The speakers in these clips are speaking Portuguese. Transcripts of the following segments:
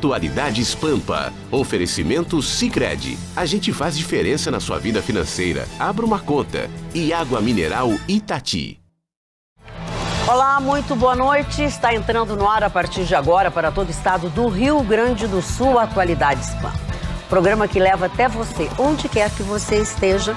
Atualidades Pampa. Oferecimento Sicredi. A gente faz diferença na sua vida financeira. Abra uma conta. E Água Mineral Itati. Olá, muito boa noite. Está entrando no ar a partir de agora para todo o estado do Rio Grande do Sul, Atualidades Pampa. Programa que leva até você, onde quer que você esteja,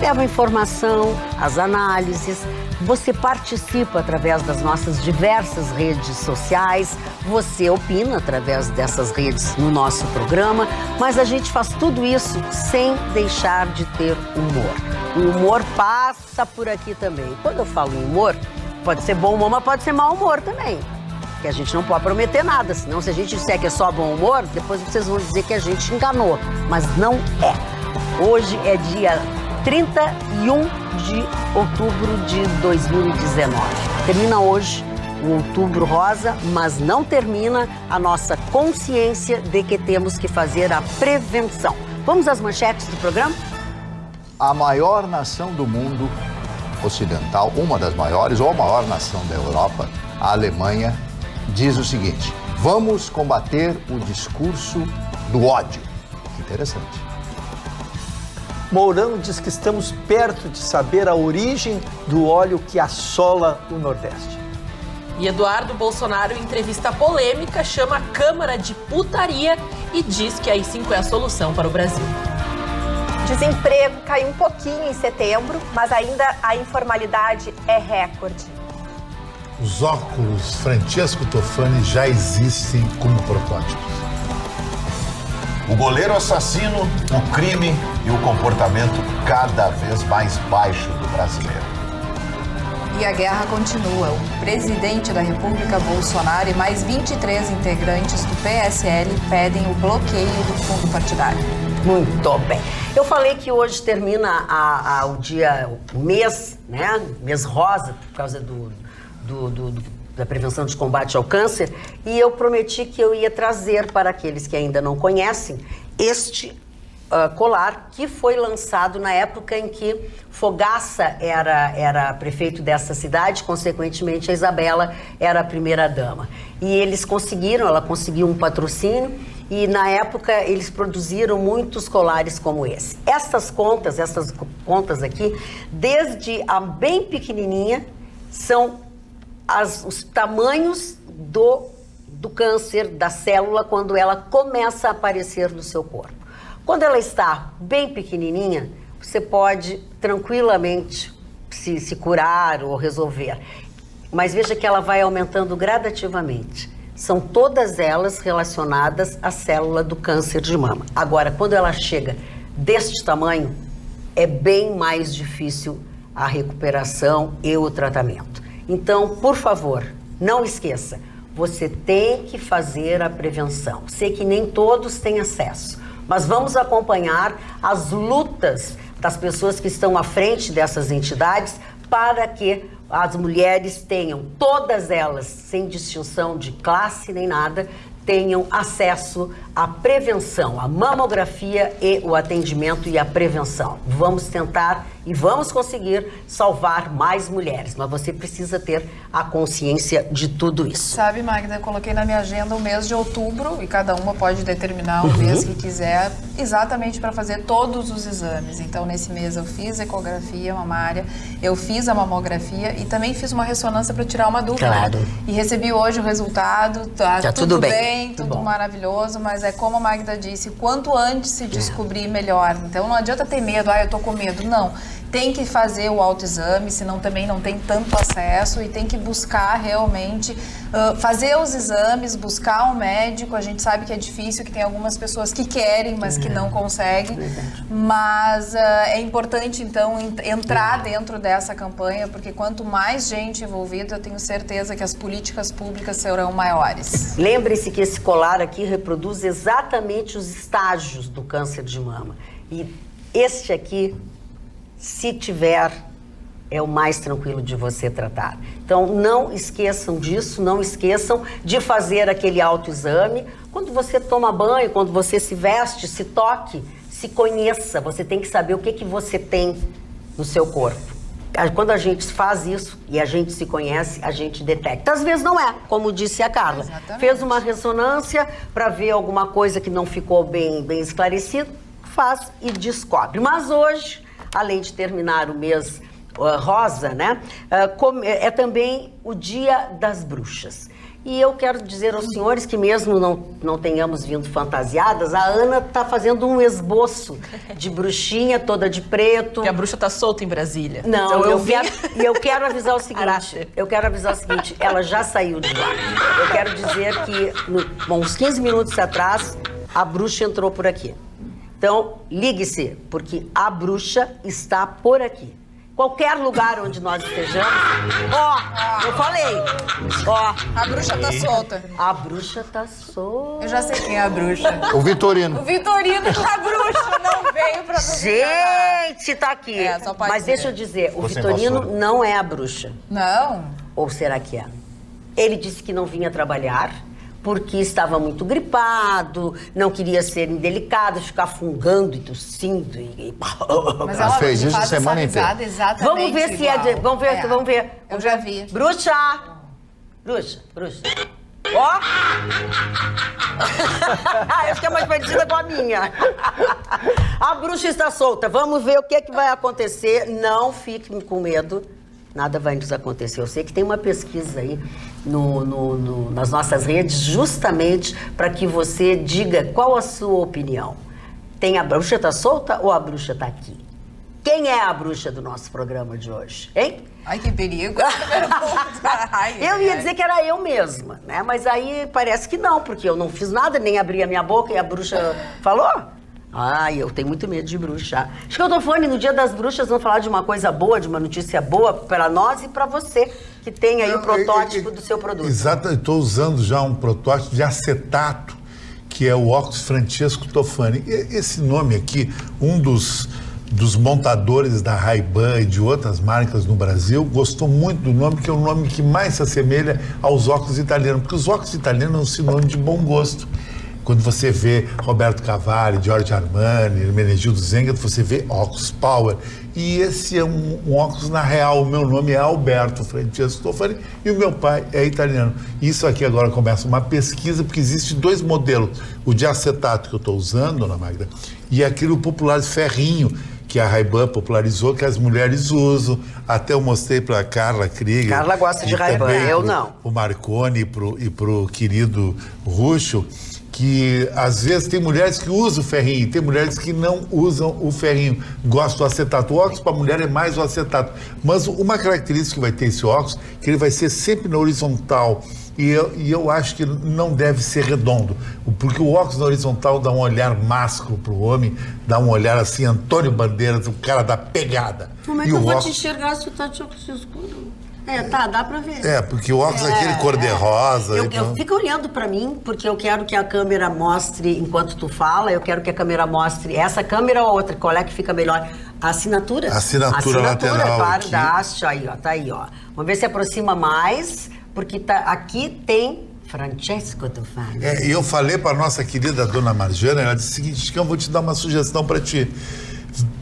leva informação, as análises. Você participa através das nossas diversas redes sociais, você opina através dessas redes no nosso programa, mas a gente faz tudo isso sem deixar de ter humor. O humor passa por aqui também. Quando eu falo em humor, pode ser bom humor, mas pode ser mau humor também. Porque a gente não pode prometer nada, senão se a gente disser que é só bom humor, depois vocês vão dizer que a gente enganou. Mas não é. Hoje é dia 31 de outubro de 2019. Termina hoje o Outubro Rosa, mas não termina a nossa consciência de que temos que fazer a prevenção. Vamos às manchetes do programa? A maior nação do mundo ocidental, uma das maiores, ou a maior nação da Europa, a Alemanha, diz o seguinte: vamos combater o discurso do ódio. Interessante. Mourão diz que estamos perto de saber a origem do óleo que assola o Nordeste. E Eduardo Bolsonaro, em entrevista polêmica, chama a Câmara de putaria e diz que a AI-5 é a solução para o Brasil. Desemprego caiu um pouquinho em setembro, mas ainda a informalidade é recorde. Os óculos Francesco Tofani já existem como protótipos. O goleiro assassino, o crime e o comportamento cada vez mais baixo do brasileiro. E a guerra continua. O presidente da República, Bolsonaro, e mais 23 integrantes do PSL pedem o bloqueio do fundo partidário. Muito bem. Eu falei que hoje termina o mês, né? Mês rosa, por causa da prevenção de combate ao câncer, e eu prometi que eu ia trazer para aqueles que ainda não conhecem este colar que foi lançado na época em que Fogaça era prefeito dessa cidade, consequentemente a Isabela era a primeira-dama. E ela conseguiu um patrocínio e na época eles produziram muitos colares como esse. Essas contas aqui, desde a bem pequenininha, são os tamanhos do câncer da célula quando ela começa a aparecer no seu corpo. Quando ela está bem pequenininha, você pode tranquilamente se curar ou resolver. Mas veja que ela vai aumentando gradativamente. São todas elas relacionadas à célula do câncer de mama. Agora, quando ela chega deste tamanho, é bem mais difícil a recuperação e o tratamento. Então, por favor, não esqueça, você tem que fazer a prevenção. Sei que nem todos têm acesso, mas vamos acompanhar as lutas das pessoas que estão à frente dessas entidades para que as mulheres tenham, todas elas, sem distinção de classe nem nada, tenham acesso à prevenção, à mamografia e o atendimento e a prevenção. Vamos tentar e vamos conseguir salvar mais mulheres, mas você precisa ter a consciência de tudo isso. Sabe, Magda, eu coloquei na minha agenda o mês de outubro e cada uma pode determinar o mês que quiser, exatamente para fazer todos os exames. Então, nesse mês eu fiz ecografia mamária, eu fiz a mamografia e também fiz uma ressonância para tirar uma dúvida. Claro. E recebi hoje o resultado, tá tudo bem, tudo bom. Maravilhoso, mas é como a Magda disse, quanto antes se descobrir, melhor. Então não adianta ter medo, eu tô com medo, não. Tem que fazer o autoexame, senão também não tem tanto acesso e tem que buscar realmente fazer os exames, buscar um médico. A gente sabe que é difícil, que tem algumas pessoas que querem, mas que não conseguem. Mas é importante, então, entrar dentro dessa campanha, porque quanto mais gente envolvida, eu tenho certeza que as políticas públicas serão maiores. Lembre-se que esse colar aqui reproduz exatamente os estágios do câncer de mama. E este aqui, se tiver, é o mais tranquilo de você tratar. Então, não esqueçam disso, não esqueçam de fazer aquele autoexame. Quando você toma banho, quando você se veste, se toque, se conheça. Você tem que saber o que você tem no seu corpo. Quando a gente faz isso e a gente se conhece, a gente detecta. Às vezes não é, como disse a Carla. Exatamente. Fez uma ressonância para ver alguma coisa que não ficou bem esclarecido, faz e descobre. Mas hoje, além de terminar o mês rosa, né, é também o Dia das Bruxas. E eu quero dizer aos senhores que mesmo não tenhamos vindo fantasiadas, a Ana está fazendo um esboço de bruxinha, toda de preto. Que a bruxa tá solta em Brasília. Não, então eu quero avisar o seguinte, ela já saiu de lá. Eu quero dizer que, uns 15 minutos atrás, a bruxa entrou por aqui. Então, ligue-se, porque a bruxa está por aqui. Qualquer lugar onde nós estejamos. Eu falei. A bruxa tá solta. A bruxa tá solta. Eu já sei quem é a bruxa. O Vitorino. O Vitorino, a bruxa, não veio pra nos Gente, tá aqui. Só pode Mas ser. deixa eu dizer, o Você Vitorino vassoura. não é a bruxa. Não. Ou será que é? Ele disse que não vinha trabalhar porque estava muito gripado, não queria ser indelicado, ficar fungando e tossindo Mas Ela fez isso a faz semana essa inteira. risada exatamente Vamos ver se é de... igual. Vamos ver. Eu já vi. Bruxa! Ó! Eu fiquei mais parecida com a minha. A bruxa está solta. Vamos ver o que vai acontecer. Não fique com medo. Nada vai nos acontecer. Eu sei que tem uma pesquisa aí nas nossas redes justamente para que você diga qual a sua opinião. A bruxa está solta ou a bruxa está aqui? Quem é a bruxa do nosso programa de hoje, hein? Ai, que perigo. Eu ia dizer que era eu mesma, né? Mas aí parece que não, porque eu não fiz nada, nem abri a minha boca e a bruxa falou. Ai, eu tenho muito medo de bruxa. Acho que eu tô falando, no Dia das Bruxas, vamos falar de uma coisa boa, de uma notícia boa para nós e para você, que tem aí o protótipo do seu produto. Exato, eu estou usando já um protótipo de acetato, que é o óculos Francesco Tofani. Esse nome aqui, um dos montadores da Ray-Ban e de outras marcas no Brasil, gostou muito do nome, que é o nome que mais se assemelha aos óculos italianos, porque os óculos italianos é um sinônimo de bom gosto. Quando você vê Roberto Cavalli, Giorgio Armani, Hermenegildo Zengat, você vê óculos Power. E esse é um óculos, na real, o meu nome é Alberto Francesco Tofani e o meu pai é italiano. Isso aqui agora começa uma pesquisa, porque existem dois modelos. O de acetato que eu estou usando, dona Magda, e aquele popular ferrinho, que a Ray-Ban popularizou, que as mulheres usam. Até eu mostrei para a Carla Krieger. Carla gosta de Ray-Ban, eu não. O Marconi e pro querido Ruxo, que às vezes tem mulheres que usam o ferrinho, tem mulheres que não usam o ferrinho, gostam do acetato. O óculos para mulher é mais o acetato. Mas uma característica que vai ter esse óculos, que ele vai ser sempre na horizontal. E eu acho que não deve ser redondo, porque o óculos na horizontal dá um olhar másculo para o homem, dá um olhar assim, Antônio Bandeiras, o cara da pegada. Como é e que eu vou óculos... te enxergar se tu tá de óculos escuro? Dá pra ver. Porque o óculos é aquele cor-de-rosa. Eu fico olhando pra mim, porque eu quero que a câmera mostre, enquanto tu fala, eu quero que a câmera mostre essa câmera ou a outra, qual é que fica melhor? A assinatura. A assinatura lateral claro, aqui. da haste, aí, ó, tá aí, ó. Vamos ver se aproxima mais, porque aqui tem Francesco Tofani. E eu falei para nossa querida dona Marjana, ela disse o seguinte: Chicão, eu vou te dar uma sugestão para ti.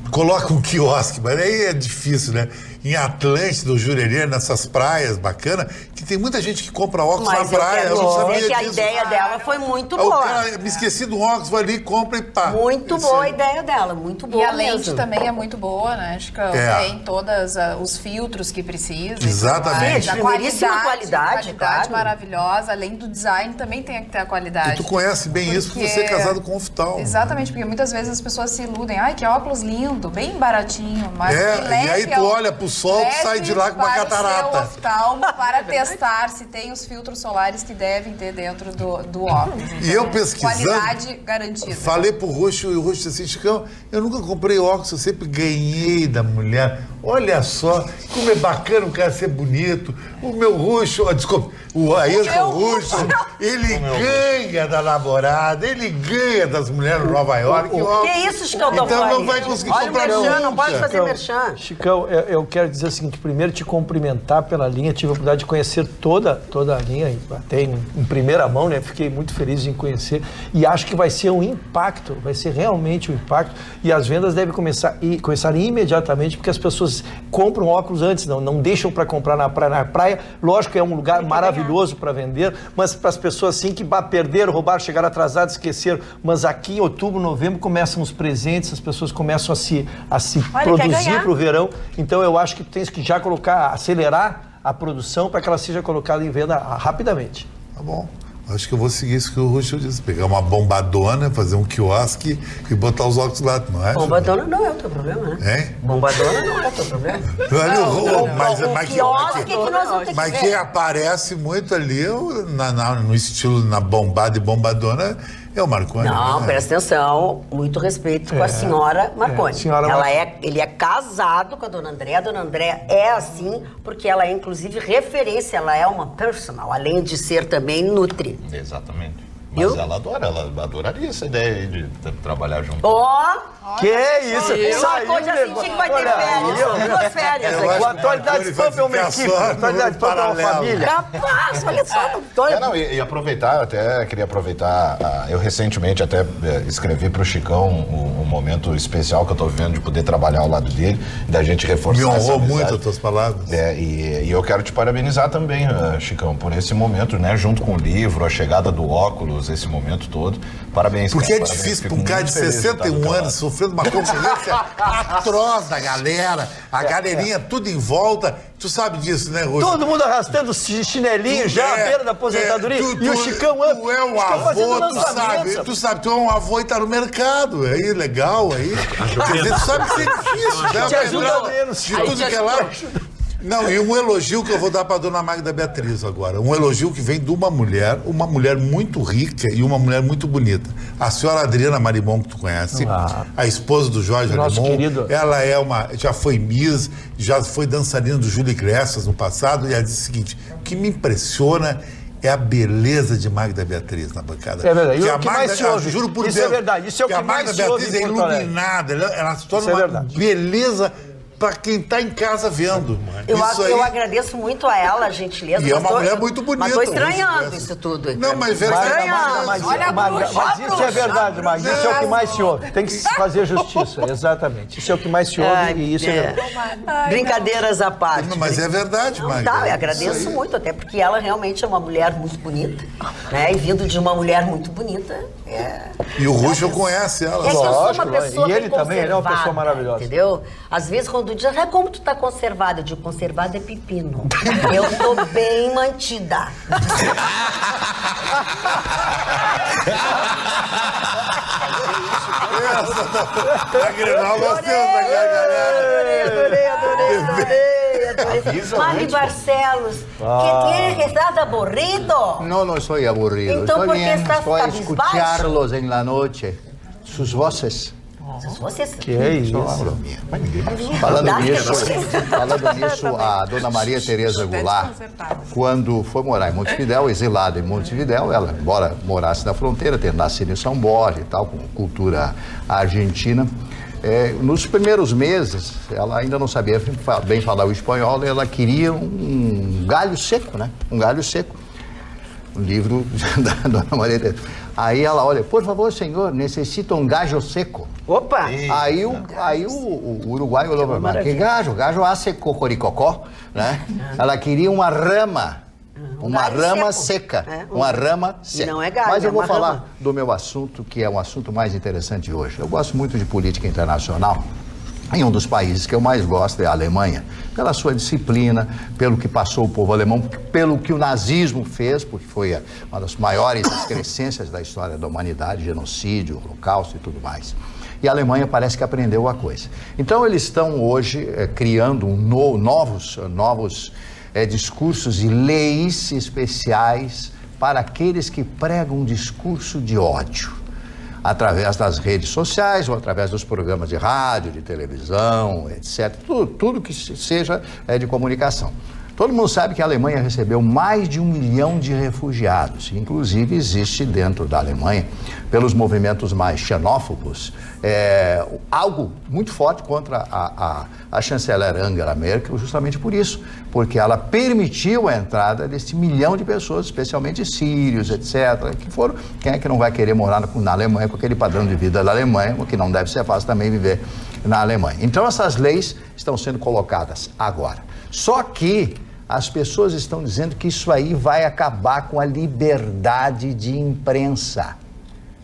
Coloca um quiosque, mas aí é difícil, né? Em Atlântida, do Jurerê, nessas praias bacanas, que tem muita gente que compra óculos na praia. Eu não sabia dizer que a disso. ideia dela foi muito Aí boa. o cara, me esqueci do óculos, vai ali, compra e pá. Muito boa a ideia dela, muito boa E a mesmo. lente também é muito boa, né? Acho que tem todos os filtros que precisa. Exatamente. A qualidade, claro. Maravilhosa. Além do design, também tem que ter a qualidade. E tu conhece bem isso, porque você é casado com um oftalmo. Exatamente, porque muitas vezes as pessoas se iludem. Ai, que óculos lindo, bem baratinho. Mas e aí tu olha pro sol, tu sai de lá com uma catarata. Para o seu oftalmo, para testar se tem os filtros solares que devem ter dentro do óculos. Então, E eu pesquisando, qualidade garantida. Falei pro Ruxo, e o Ruxo disse assim: Chicão, eu nunca comprei óculos, eu sempre ganhei da mulher. Olha só, como é bacana o cara ser bonito. O meu Ruxo, desculpa, o Ayrton Ruxo, ele ganha da namorada, ele ganha das mulheres no Nova York. Que isso, Chicão? Então não vai conseguir comprar merchan, nunca. não pode fazer merchan. Chicão, eu quero quero dizer o seguinte, primeiro te cumprimentar pela linha, tive a oportunidade de conhecer toda a linha, até em primeira mão, né? Fiquei muito feliz em conhecer e acho que vai ser um impacto, vai ser realmente um impacto e as vendas devem começar imediatamente, porque as pessoas compram óculos antes, não deixam para comprar na praia. Na praia, lógico que é um lugar maravilhoso para vender, mas para as pessoas assim que perderam, roubaram, chegaram atrasados, esqueceram, mas aqui em outubro, novembro começam os presentes, as pessoas começam a se produzir para o verão, então eu acho que tens que já acelerar a produção para que ela seja colocada em venda rapidamente. Tá bom. Acho que eu vou seguir isso que o Ruxo disse. Pegar uma bombadona, fazer um quiosque e botar os óculos lá, não é? Bombadona não é o teu problema, né? Hein? Bombadona não é o teu problema. Mas que aparece muito ali no estilo na bombada e bombadona é o Marconi. Não, né? presta atenção, muito respeito com a senhora Marconi. Ele é casado com a dona Andréa. A dona Andréa é assim porque ela é inclusive referência, ela é uma personal, além de ser também nutri. Exatamente. Mas ela adoraria essa ideia aí de trabalhar junto. Que é isso? Marconi já senti que vai ter férias, 2 férias. O Atualidades Pampa é uma equipe, o Atualidades Pampa é uma família. Capaz, olha só. E aproveitar, até queria aproveitar, eu recentemente até escrevi para o Chicão um momento especial que eu estou vivendo de poder trabalhar ao lado dele, da gente reforçar essa amizade. Me honrou muito as tuas palavras. E eu quero te parabenizar também, Chicão, por esse momento, né, junto com o livro, a chegada do óculos, esse momento todo. Parabéns. Porque é difícil para um cara de 61 anos sofrendo uma concorrência atroz da galera, a galerinha tudo em volta. Tu sabe disso, né, Roxo? Todo mundo arrastando chinelinho já à beira da aposentadoria. E o Chicão tu é um avô, tu sabe, tu é um avô e tá no mercado. Aí, legal, aí. Quer dizer, tu sabe que isso é difícil, né? Te ajuda menos. De tudo que é lá. Não, e um elogio que eu vou dar para a dona Magda Beatriz agora. Um elogio que vem de uma mulher muito rica e uma mulher muito bonita. A senhora Adriana Marimon, que tu conhece, a esposa do Jorge Marimon. Ela já foi Miss, já foi dançarina do Júlio Iglesias no passado, e ela disse o seguinte: o que me impressiona é a beleza de Magda Beatriz na bancada. É verdade. E o que mais se ouve. Juro por Isso Deus. É verdade. Isso é o que mais se ouve. A Magda Beatriz é iluminada, ela se torna uma beleza para quem está em casa vendo. Eu agradeço muito a ela, a gentileza. E é uma mulher muito bonita. Mas estou estranhando isso tudo. Não, mas isso é verdade, Magda. Isso é o que mais se ouve. Tem que se fazer justiça, exatamente. Isso é o que mais se ouve e isso é verdade. Brincadeiras à parte. Não, mas é verdade, Magda. Tá, eu agradeço muito, até porque ela realmente é uma mulher muito bonita, né? E vindo de uma mulher muito bonita. E o Ruxo conhece ela. É que eu sou uma pessoa e ele também, ele é uma pessoa maravilhosa. Entendeu? Às vezes quando diz, como tu tá conservada? Eu digo, conservada é pepino. Eu tô bem mantida. Mari Barcelos, que estás aburrido? No estoy aburrido. Então, estoy ¿por qué bien, estás estoy a cabizbaixo? escucharlos en la noche. Sus voces. Que é isso? Falando nisso, a dona Maria Tereza Goulart, quando foi morar em Montevidéu, exilada em Montevidéu, ela, embora morasse na fronteira, tendo nascido em São Borja e tal, com cultura argentina, nos primeiros meses, ela ainda não sabia bem falar o espanhol, ela queria um galho seco, né? Um galho seco. Um livro da dona Maria Tereza. Aí ela olha, por favor, senhor, necessito um gajo seco. Opa! Aí o uruguaio olhou para mim, que gajo? Gajo hace cocoricocó, né? Ela queria uma rama. Uma rama seca. Uma rama seca. Não é galho, mas eu vou falar rama do meu assunto, que é um assunto mais interessante hoje. Eu gosto muito de política internacional. E um dos países que eu mais gosto é a Alemanha, pela sua disciplina, pelo que passou o povo alemão, pelo que o nazismo fez, porque foi uma das maiores excrescências da história da humanidade, genocídio, holocausto e tudo mais. E a Alemanha parece que aprendeu a coisa. Então eles estão hoje criando novos discursos e leis especiais para aqueles que pregam um discurso de ódio, através das redes sociais ou através dos programas de rádio, de televisão, etc. Tudo que seja de comunicação. Todo mundo sabe que a Alemanha recebeu mais de 1 milhão de refugiados. Inclusive, existe dentro da Alemanha, pelos movimentos mais xenófobos, algo muito forte contra a chanceler Angela Merkel, justamente por isso. Porque ela permitiu a entrada desse 1 milhão de pessoas, especialmente sírios, etc. Que foram, quem é que não vai querer morar na Alemanha com aquele padrão de vida da Alemanha, o que não deve ser fácil também viver na Alemanha. Então, essas leis estão sendo colocadas agora. Só que as pessoas estão dizendo que isso aí vai acabar com a liberdade de imprensa.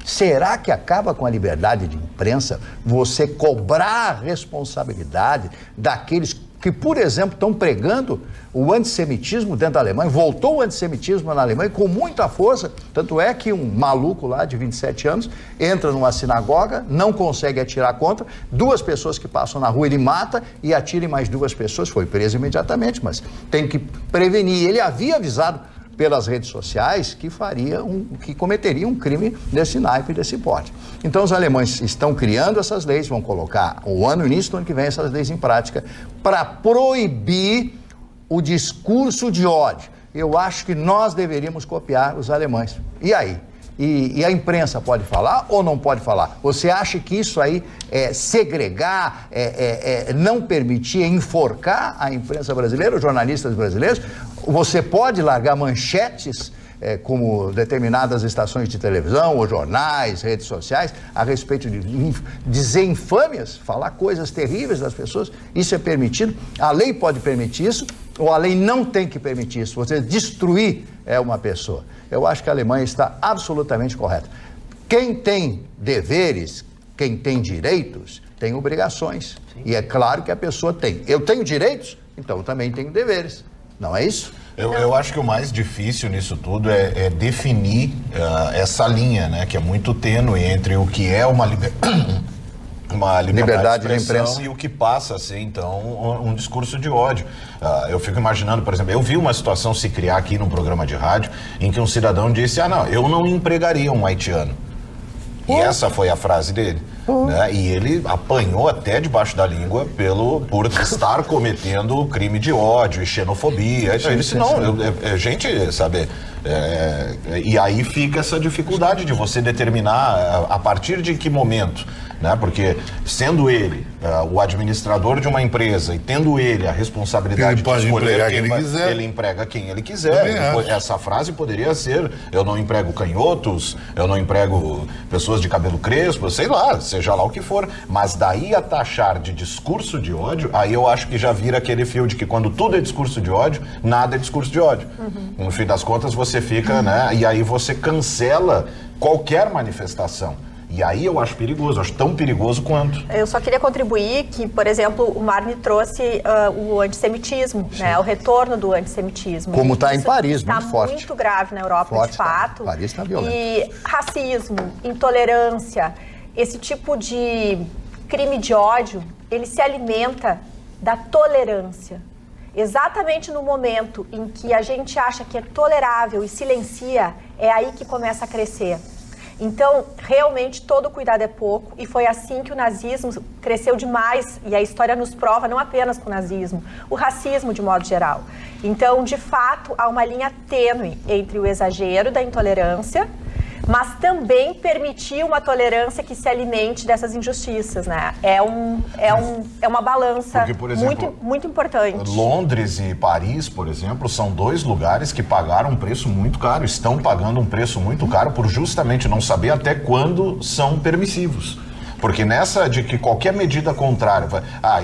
Será que acaba com a liberdade de imprensa você cobrar a responsabilidade daqueles que, por exemplo, estão pregando o antissemitismo dentro da Alemanha? Voltou o antissemitismo na Alemanha com muita força, tanto é que um maluco lá de 27 anos entra numa sinagoga, não consegue atirar contra, 2 pessoas que passam na rua ele mata e atira em mais 2 pessoas, foi preso imediatamente, mas tem que prevenir. Ele havia avisado pelas redes sociais que cometeria um crime desse naipe, desse porte. Então os alemães estão criando essas leis, vão colocar no início do ano que vem essas leis em prática para proibir o discurso de ódio. Eu acho que nós deveríamos copiar os alemães. E aí? E a imprensa pode falar ou não pode falar? Você acha que isso aí é segregar, não permitir, enforcar a imprensa brasileira, os jornalistas brasileiros? Você pode largar manchetes, como determinadas estações de televisão, ou jornais, redes sociais, a respeito de dizer infâmias, falar coisas terríveis das pessoas? Isso é permitido? A lei pode permitir isso? Ou a lei não tem que permitir isso? Você destruir uma pessoa. Eu acho que a Alemanha está absolutamente correta. Quem tem deveres, quem tem direitos, tem obrigações. Sim. E é claro que a pessoa tem. Eu tenho direitos, então eu também tenho deveres. Não é isso? Eu acho que o mais difícil nisso tudo é definir essa linha, né? Que é muito tênue entre o que é uma liberdade de expressão e o que passa a ser, então, um discurso de ódio. Eu fico imaginando, por exemplo, eu vi uma situação se criar aqui num programa de rádio em que um cidadão disse, não, eu não empregaria um haitiano. E essa foi a frase dele. Né? E ele apanhou até debaixo da língua por estar cometendo crime de ódio e xenofobia. Então, ele disse, não, gente, sabe... e aí fica essa dificuldade de você determinar a partir de que momento, né? Porque sendo ele o administrador de uma empresa e tendo ele a responsabilidade de escolher ele emprega quem ele quiser. Essa frase poderia ser, eu não emprego canhotos, eu não emprego pessoas de cabelo crespo, sei lá, seja lá o que for, mas daí a taxar de discurso de ódio, aí eu acho que já vira aquele fio de que quando tudo é discurso de ódio, nada é discurso de ódio. No fim das contas você fica, né, e aí você cancela qualquer manifestação. E aí eu acho perigoso, acho tão perigoso quanto. Eu só queria contribuir que, por exemplo, o Marni trouxe o antissemitismo, né, o retorno do antissemitismo. Como está em Paris, muito forte. Está muito grave na Europa, forte, de fato. Paris está violento. E racismo, intolerância, esse tipo de crime de ódio, ele se alimenta da tolerância. Exatamente no momento em que a gente acha que é tolerável e silencia, é aí que começa a crescer. Então, realmente, todo cuidado é pouco, e foi assim que o nazismo cresceu demais, e a história nos prova, não apenas com o nazismo, o racismo de modo geral. Então, de fato, há uma linha tênue entre o exagero da intolerância, mas também permitir uma tolerância que se alimente dessas injustiças, né? É uma balança. Porque, por exemplo, muito importante. Londres e Paris, por exemplo, são 2 lugares que pagaram um preço muito caro, estão pagando um preço muito caro por justamente não saber até quando são permissivos. Porque nessa de que qualquer medida contrária,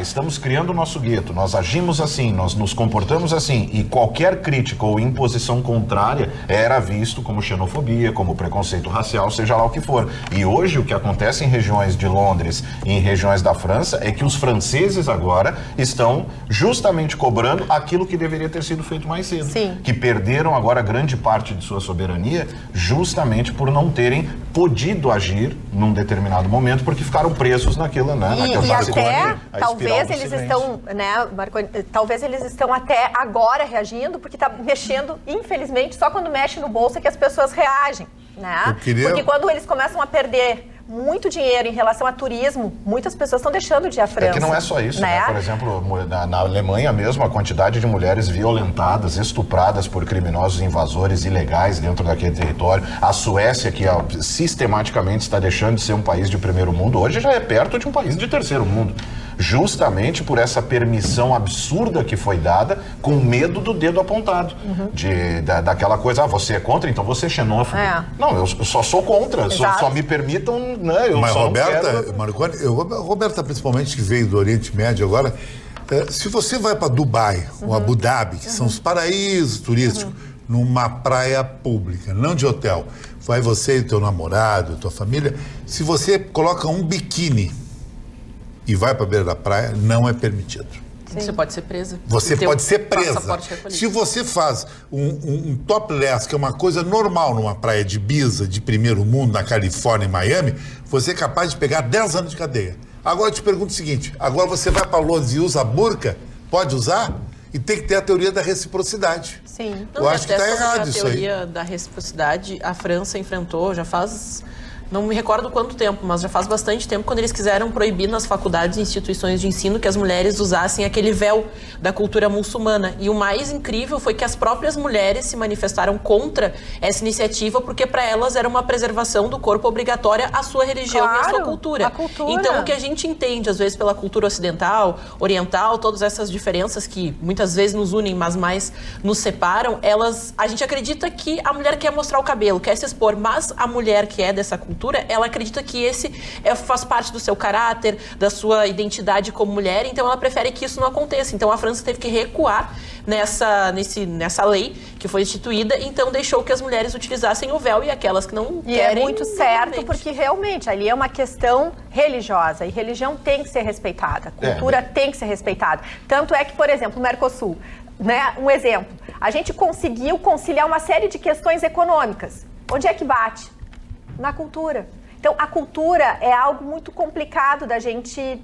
estamos criando o nosso gueto, nós agimos assim, nós nos comportamos assim, e qualquer crítica ou imposição contrária era visto como xenofobia, como preconceito racial, seja lá o que for. E hoje o que acontece em regiões de Londres e em regiões da França é que os franceses agora estão justamente cobrando aquilo que deveria ter sido feito mais cedo. Sim. Que perderam agora grande parte de sua soberania justamente por não terem podido agir num determinado momento, porque ficaram presos naquilo, né? E até, talvez eles estão, né, Marconi, talvez eles estão até agora reagindo, porque está mexendo, infelizmente, só quando mexe no bolso é que as pessoas reagem, né? Porque quando eles começam a perder muito dinheiro em relação a turismo, muitas pessoas estão deixando de ir à França. É que não é só isso, né? Por exemplo, na Alemanha mesmo, a quantidade de mulheres violentadas, estupradas por criminosos invasores ilegais dentro daquele território. A Suécia, que sistematicamente está deixando de ser um país de primeiro mundo, hoje já é perto de um país de terceiro mundo. Justamente por essa permissão absurda que foi dada, com medo do dedo apontado. Daquela coisa, você é contra, então você é xenófobo. Não, eu só sou contra, só me permitam, né? Mas Roberta, Marconi, Roberta principalmente, que veio do Oriente Médio agora, se você vai para Dubai ou Abu Dhabi, que são os paraísos turísticos, numa praia pública, não de hotel, vai você e teu namorado, tua família, se você coloca um biquíni e vai para a beira da praia, não é permitido. Você pode ser presa. Você pode ser presa. Se você faz um topless, que é uma coisa normal numa praia de Ibiza, de primeiro mundo, na Califórnia e Miami, você é capaz de pegar 10 anos de cadeia. Agora eu te pergunto o seguinte, agora você vai para Londres e usa burca, pode usar? E tem que ter a teoria da reciprocidade. Sim. Eu acho que está errado isso aí. A teoria da reciprocidade, a França enfrentou, já faz... Não me recordo quanto tempo, mas já faz bastante tempo, quando eles quiseram proibir nas faculdades e instituições de ensino que as mulheres usassem aquele véu da cultura muçulmana. E o mais incrível foi que as próprias mulheres se manifestaram contra essa iniciativa, porque para elas era uma preservação do corpo obrigatória à sua religião e à sua cultura. Então, o que a gente entende, às vezes, pela cultura ocidental, oriental, todas essas diferenças que muitas vezes nos unem, mas mais nos separam, a gente acredita que a mulher quer mostrar o cabelo, quer se expor, mas a mulher que é dessa cultura, ela acredita que esse faz parte do seu caráter, da sua identidade como mulher, então ela prefere que isso não aconteça. Então a França teve que recuar nessa lei que foi instituída, então deixou que as mulheres utilizassem o véu e aquelas que não querem... É muito certo, porque realmente ali é uma questão religiosa e religião tem que ser respeitada, cultura tem que ser respeitada. Tanto é que, por exemplo, o Mercosul, né, um exemplo, a gente conseguiu conciliar uma série de questões econômicas. Onde é que bate? Na cultura. Então, a cultura é algo muito complicado da gente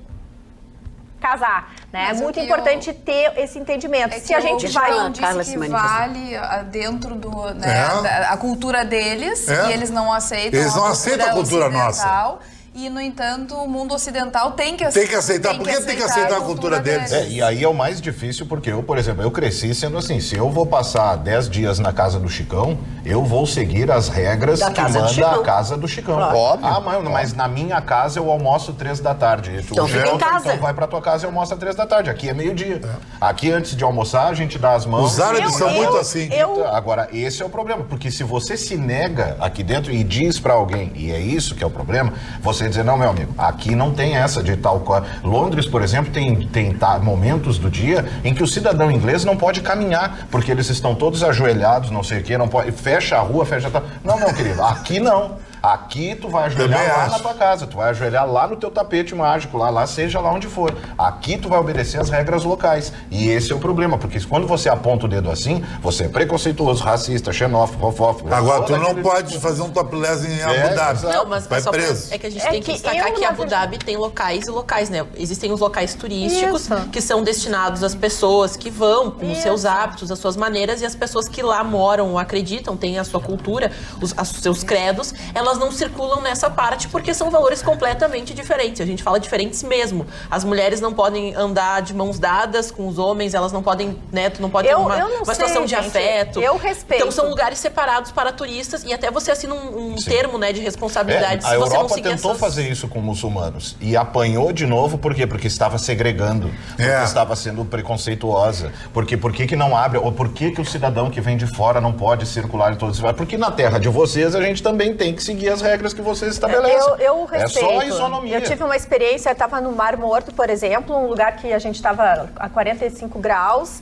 casar, né? É muito importante ter esse entendimento. Se a gente vai... disse que vale dentro do... Né, a cultura deles, e eles não aceitam eles não aceitam a cultura nossa. E, no entanto, o mundo ocidental tem que aceitar. Tem que aceitar. Por que tem que aceitar a cultura deles? E aí é o mais difícil, porque eu, por exemplo, eu cresci sendo assim, se eu vou passar 10 dias na casa do Chicão, eu vou seguir as regras que manda a casa do Chicão. Claro. Óbvio. Mas na minha casa eu almoço 3 da tarde. Então fica em casa. Então vai pra tua casa e almoça 3 da tarde. Aqui é meio-dia. Aqui, antes de almoçar, a gente dá as mãos. Os árabes são muito assim. Agora, esse é o problema, porque se você se nega aqui dentro e diz pra alguém, e é isso que é o problema, você dizer, não, meu amigo, aqui não tem essa de tal coisa. Londres, por exemplo, tem momentos do dia em que o cidadão inglês não pode caminhar, porque eles estão todos ajoelhados, não sei o quê, não pode, fecha a rua, fecha... Não, meu querido, aqui não. Aqui tu vai ajoelhar lá na tua casa, tu vai ajoelhar lá no teu tapete mágico, lá seja lá onde for. Aqui tu vai obedecer as regras locais. E esse é o problema, porque quando você aponta o dedo assim, você é preconceituoso, racista, xenófobo, fofófobo. Agora, tu não pode fazer um topless em Abu Dhabi. Não, mas vai preso. É que a gente tem que destacar que Abu Dhabi tem locais e locais, né? Existem os locais turísticos que são destinados às pessoas que vão com os seus hábitos, as suas maneiras, e as pessoas que lá moram, acreditam, têm a sua cultura, os seus credos, elas não circulam nessa parte porque são valores completamente diferentes. A gente fala diferentes mesmo. As mulheres não podem andar de mãos dadas com os homens, elas não podem, né? Tu não pode ter uma situação de afeto. Eu respeito. Então são lugares separados para turistas e até você assina um termo, né, de responsabilidade. A Europa tentou fazer isso com muçulmanos e apanhou de novo, por quê? Porque estava segregando, porque estava sendo preconceituosa. Por que não abre? Ou por que o cidadão que vem de fora não pode circular em todos os lugares? Porque na terra de vocês a gente também tem que seguir as regras que vocês estabelecem. Eu respeito. É só a isonomia. Eu tive uma experiência, eu estava no Mar Morto, por exemplo, um lugar que a gente estava a 45 graus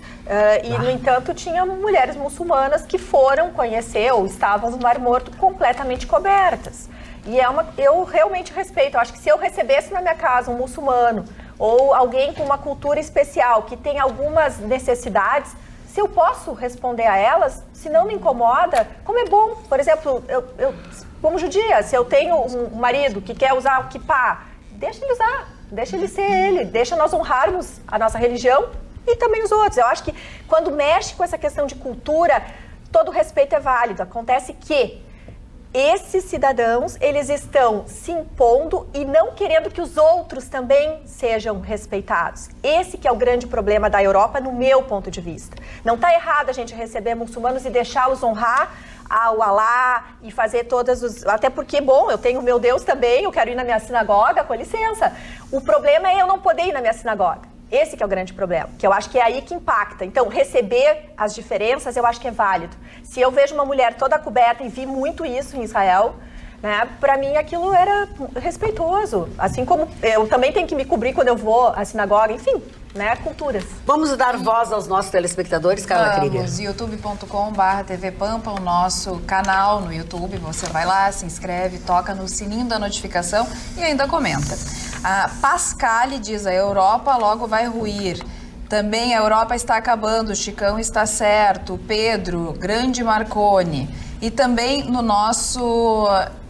e, no entanto, tinha mulheres muçulmanas que foram conhecer ou estavam no Mar Morto completamente cobertas. E eu realmente respeito. Eu acho que se eu recebesse na minha casa um muçulmano ou alguém com uma cultura especial que tem algumas necessidades, se eu posso responder a elas, se não me incomoda, como é bom. Por exemplo, eu como judia, se eu tenho um marido que quer usar o kippah, deixa ele usar, deixa ele ser ele, deixa nós honrarmos a nossa religião e também os outros. Eu acho que quando mexe com essa questão de cultura, todo respeito é válido. Acontece que esses cidadãos, eles estão se impondo e não querendo que os outros também sejam respeitados. Esse que é o grande problema da Europa, no meu ponto de vista. Não está errado a gente receber muçulmanos e deixá-los honrar ao Alá e fazer todas os... Até porque, bom, eu tenho meu Deus também, eu quero ir na minha sinagoga, com licença. O problema é eu não poder ir na minha sinagoga. Esse que é o grande problema, que eu acho que é aí que impacta. Então, receber as diferenças, eu acho que é válido. Se eu vejo uma mulher toda coberta, e vi muito isso em Israel, né, para mim aquilo era respeitoso. Assim como eu também tenho que me cobrir quando eu vou à sinagoga, enfim, né, culturas. Vamos dar voz aos nossos telespectadores, Carla Krieger. Vamos, youtube.com/TV Pampa, o nosso canal no YouTube. Você vai lá, se inscreve, toca no sininho da notificação e ainda comenta. A Pascale diz, a Europa logo vai ruir. Também a Europa está acabando, o Chicão está certo, Pedro, grande Marconi. E também no nosso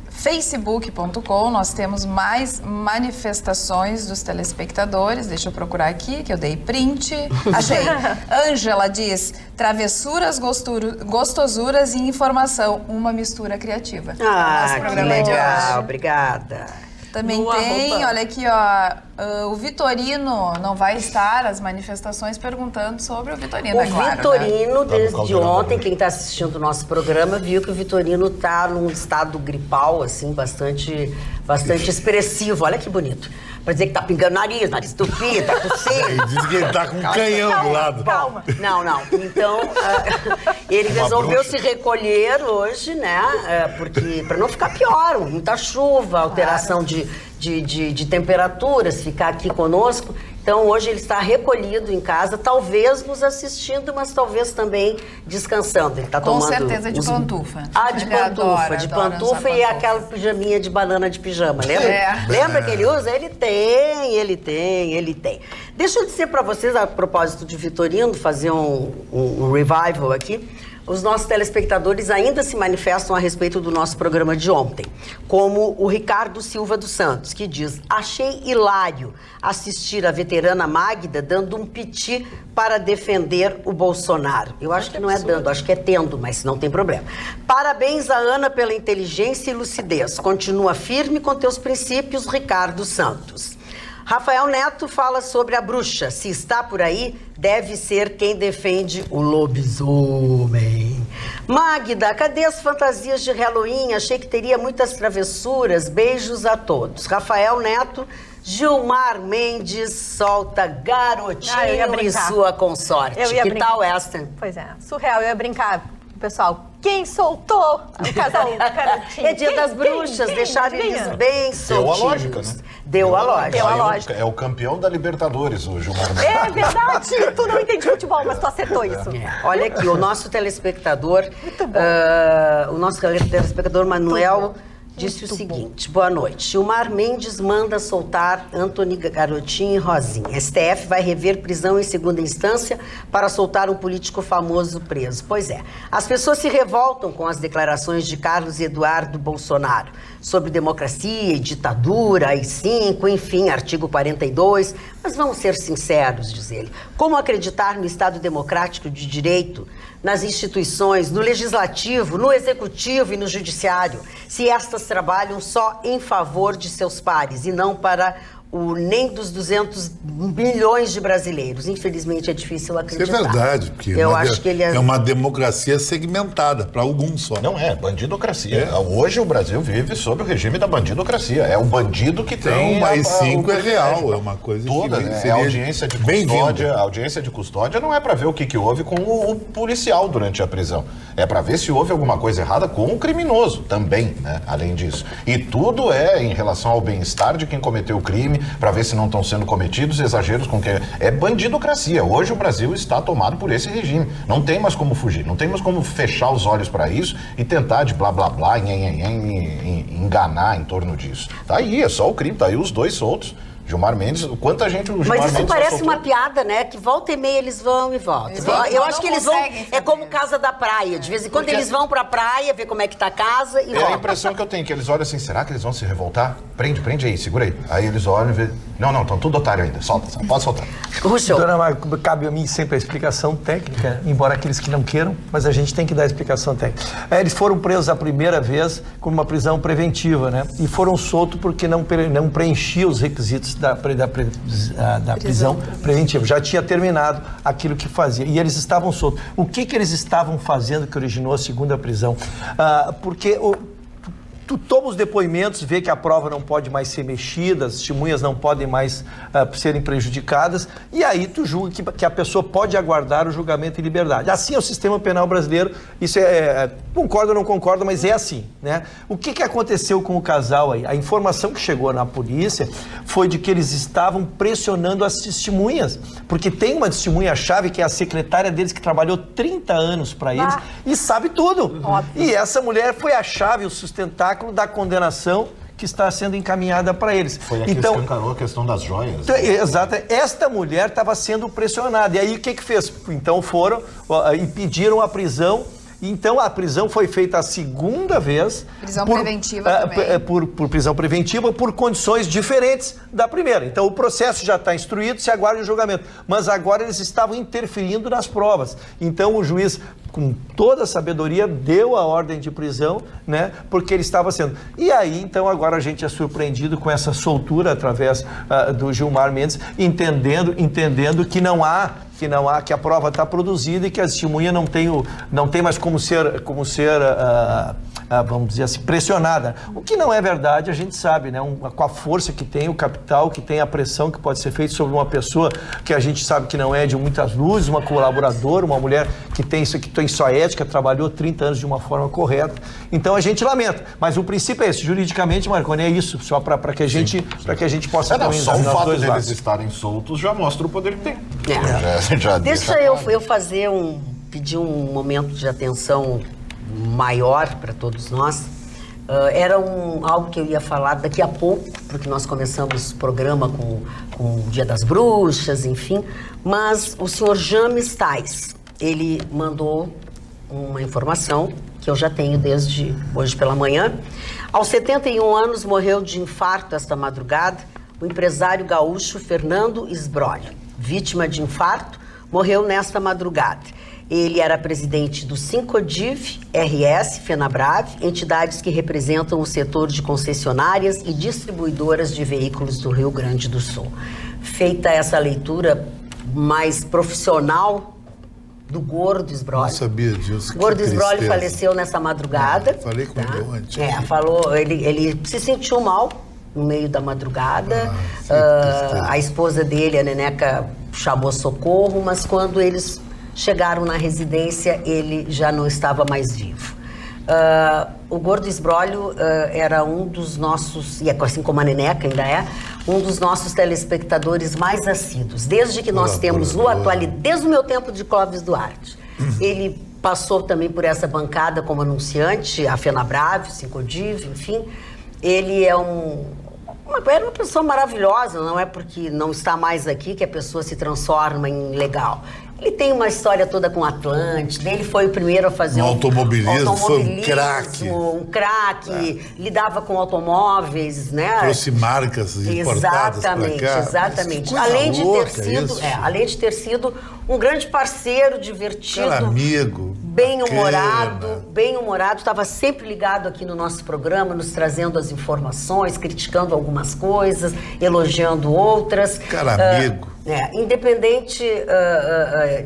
facebook.com nós temos mais manifestações dos telespectadores. Deixa eu procurar aqui, que eu dei print. Achei. Ângela diz, travessuras, gostosuras e informação. Uma mistura criativa. Ah, que legal. Obrigada. Também tem, olha aqui, ó, o Vitorino não vai estar, as manifestações perguntando sobre o Vitorino, o é claro, Vitorino, né? desde ontem, quem está assistindo o nosso programa, viu que o Vitorino está num estado gripal, assim, bastante expressivo. Olha que bonito. Pra dizer que tá pingando nariz entupido, tá tossindo. Ele diz que ele tá com um canhão do lado. Calma. Não. Então, ele resolveu se recolher hoje, né? Porque para não ficar pior, muita chuva, alteração de temperaturas, ficar aqui conosco. Então, hoje ele está recolhido em casa, talvez nos assistindo, mas talvez também descansando. Ele está tomando... Com certeza de pantufa. De pantufa, de pantufa e aquela pijaminha de banana de pijama, lembra? Lembra que ele usa? Ele tem. Deixa eu dizer para vocês, a propósito de Vitorino, fazer um revival aqui. Os nossos telespectadores ainda se manifestam a respeito do nosso programa de ontem, como o Ricardo Silva dos Santos, que diz: achei hilário assistir a veterana Magda dando um piti para defender o Bolsonaro. Eu acho que não é dando, acho que é tendo, mas não tem problema. Parabéns a Ana pela inteligência e lucidez. Continua firme com teus princípios, Ricardo Santos. Rafael Neto fala sobre a bruxa. Se está por aí, deve ser quem defende o lobisomem. Magda, cadê as fantasias de Halloween? Achei que teria muitas travessuras. Beijos a todos. Rafael Neto, Gilmar Mendes solta garotinho e sua consorte. Que tal esta? Pois é, surreal. Eu ia brincar, pessoal. Quem soltou o casal garotinho? É dia das bruxas, deixaram eles bem soltinhos. Deu a lógica, né? Deu a lógica. É o campeão da Libertadores, o Gilmar Mendes. É verdade. Tu não entende futebol, mas tu acertou isso. Olha aqui, o nosso telespectador, Manuel disse o seguinte: boa noite. Gilmar Mendes manda soltar Antony Garotinho e Rosinha. STF vai rever prisão em segunda instância para soltar um político famoso preso. Pois é, as pessoas se revoltam com as declarações de Carlos Eduardo Bolsonaro sobre democracia e ditadura, AI-5, enfim, artigo 42. Mas vamos ser sinceros, diz ele. Como acreditar no Estado democrático de direito, nas instituições, no legislativo, no executivo e no judiciário, se estas trabalham só em favor de seus pares e não para nem dos 200 milhões de brasileiros? Infelizmente é difícil acreditar. Isso é verdade, porque eu acho que ele é uma democracia segmentada para alguns só. Não é, bandidocracia. Hoje o Brasil vive sob o regime da bandidocracia. É o bandido que tem... Então, mais 5 é real, é uma coisa toda, que né? A audiência de custódia. A audiência de custódia não é para ver o que houve com o policial durante a prisão. É para ver se houve alguma coisa errada com o criminoso também, né? Além disso. E tudo é em relação ao bem-estar de quem cometeu o crime, para ver se não estão sendo cometidos exageros com que é bandidocracia. Hoje o Brasil está tomado por esse regime. Não tem mais como fugir, não tem mais como fechar os olhos para isso e tentar de blá blá blá, enganar em torno disso. Tá aí, é só o crime, tá aí os dois soltos. Gilmar Mendes, quanta gente o Gilmar Mendes... Mas isso Mendes parece uma piada, né? Que volta e meia eles vão e voltam. Eu acho que eles vão... É como casa da praia. De vez em quando eles vão pra praia, ver como é que tá a casa e voltam. É a impressão que eu tenho, que eles olham assim, será que eles vão se revoltar? Prende aí, segura aí. Aí eles olham e vê... Não, estão tudo otário ainda. Solta, pode soltar. Dona Marco, cabe a mim sempre a explicação técnica, embora aqueles que não queiram, mas a gente tem que dar a explicação técnica. Eles foram presos a primeira vez com uma prisão preventiva, né? E foram soltos porque não preenchiam os requisitos da prisão preventiva. Já tinha terminado aquilo que fazia. E eles estavam soltos. O que eles estavam fazendo que originou a segunda prisão? Porque tu toma os depoimentos, vê que a prova não pode mais ser mexida, as testemunhas não podem mais serem prejudicadas, e aí tu julga que a pessoa pode aguardar o julgamento em liberdade. Assim é o sistema penal brasileiro, isso concordo ou não concordo, mas é assim, né? O que aconteceu com o casal aí? A informação que chegou na polícia foi de que eles estavam pressionando as testemunhas, porque tem uma testemunha-chave que é a secretária deles que trabalhou 30 anos para eles e sabe tudo. E essa mulher foi a chave, o sustentáculo da condenação que está sendo encaminhada para eles. Foi a que escancarou a questão das joias. Exato. Esta mulher estava sendo pressionada. E aí o que fez? Então foram e pediram a prisão. Então a prisão foi feita a segunda vez. Prisão preventiva também. Por prisão preventiva, por condições diferentes da primeira. Então o processo já está instruído, se aguarda o julgamento. Mas agora eles estavam interferindo nas provas. Então o juiz, com toda a sabedoria, deu a ordem de prisão, né? Porque ele estava sendo. E aí, então, agora a gente é surpreendido com essa soltura através do Gilmar Mendes, entendendo que que a prova está produzida e que a testemunha não tem mais como ser vamos dizer assim, pressionada. O que não é verdade, a gente sabe, né? Com a força que tem, o capital que tem, a pressão que pode ser feita sobre uma pessoa que a gente sabe que não é de muitas luzes, uma colaboradora, uma mulher que tem sua ética, trabalhou 30 anos de uma forma correta. Então a gente lamenta. Mas o princípio é esse. Juridicamente, Marconi, é isso. Só para que a gente possa também só o fato deles estarem soltos já mostra o poder que tem. Deixa eu pedir um momento de atenção maior para todos nós. Era algo que eu ia falar daqui a pouco, porque nós começamos o programa com o Dia das Bruxas, enfim, mas o senhor James Tais, ele mandou uma informação que eu já tenho desde hoje pela manhã. Aos 71 anos, morreu de infarto esta madrugada o empresário gaúcho Fernando Esbrolho, vítima de infarto, morreu nesta madrugada. Ele era presidente do Sincodiv, RS, FenaBrave, entidades que representam o setor de concessionárias e distribuidoras de veículos do Rio Grande do Sul. Feita essa leitura mais profissional do Gordo Esbrolho. Não sabia disso. Gordo Esbrolho faleceu nessa madrugada. Falei com ele ontem. Ele se sentiu mal no meio da madrugada. A esposa dele, a Neneca, chamou socorro, mas quando eles chegaram na residência, ele já não estava mais vivo. O Gordo Esbrolho era um dos nossos, e assim como a Neneca ainda é, um dos nossos telespectadores mais assíduos. Desde que nós temos no atualidade, desde o meu tempo de Clóvis Duarte. Ele passou também por essa bancada como anunciante, a FenaBrave, Sincodiv, enfim. Ele é era uma pessoa maravilhosa, não é porque não está mais aqui que a pessoa se transforma em legal. Ele tem uma história toda com Atlântida, ele foi o primeiro a fazer automobilismo, foi um craque, lidava com automóveis, né? Trouxe marcas importadas para cá. Exatamente. Além de ter sido um grande parceiro, divertido, cara, amigo, bem-humorado, estava sempre ligado aqui no nosso programa, nos trazendo as informações, criticando algumas coisas, elogiando outras. Cara, amigo. Independente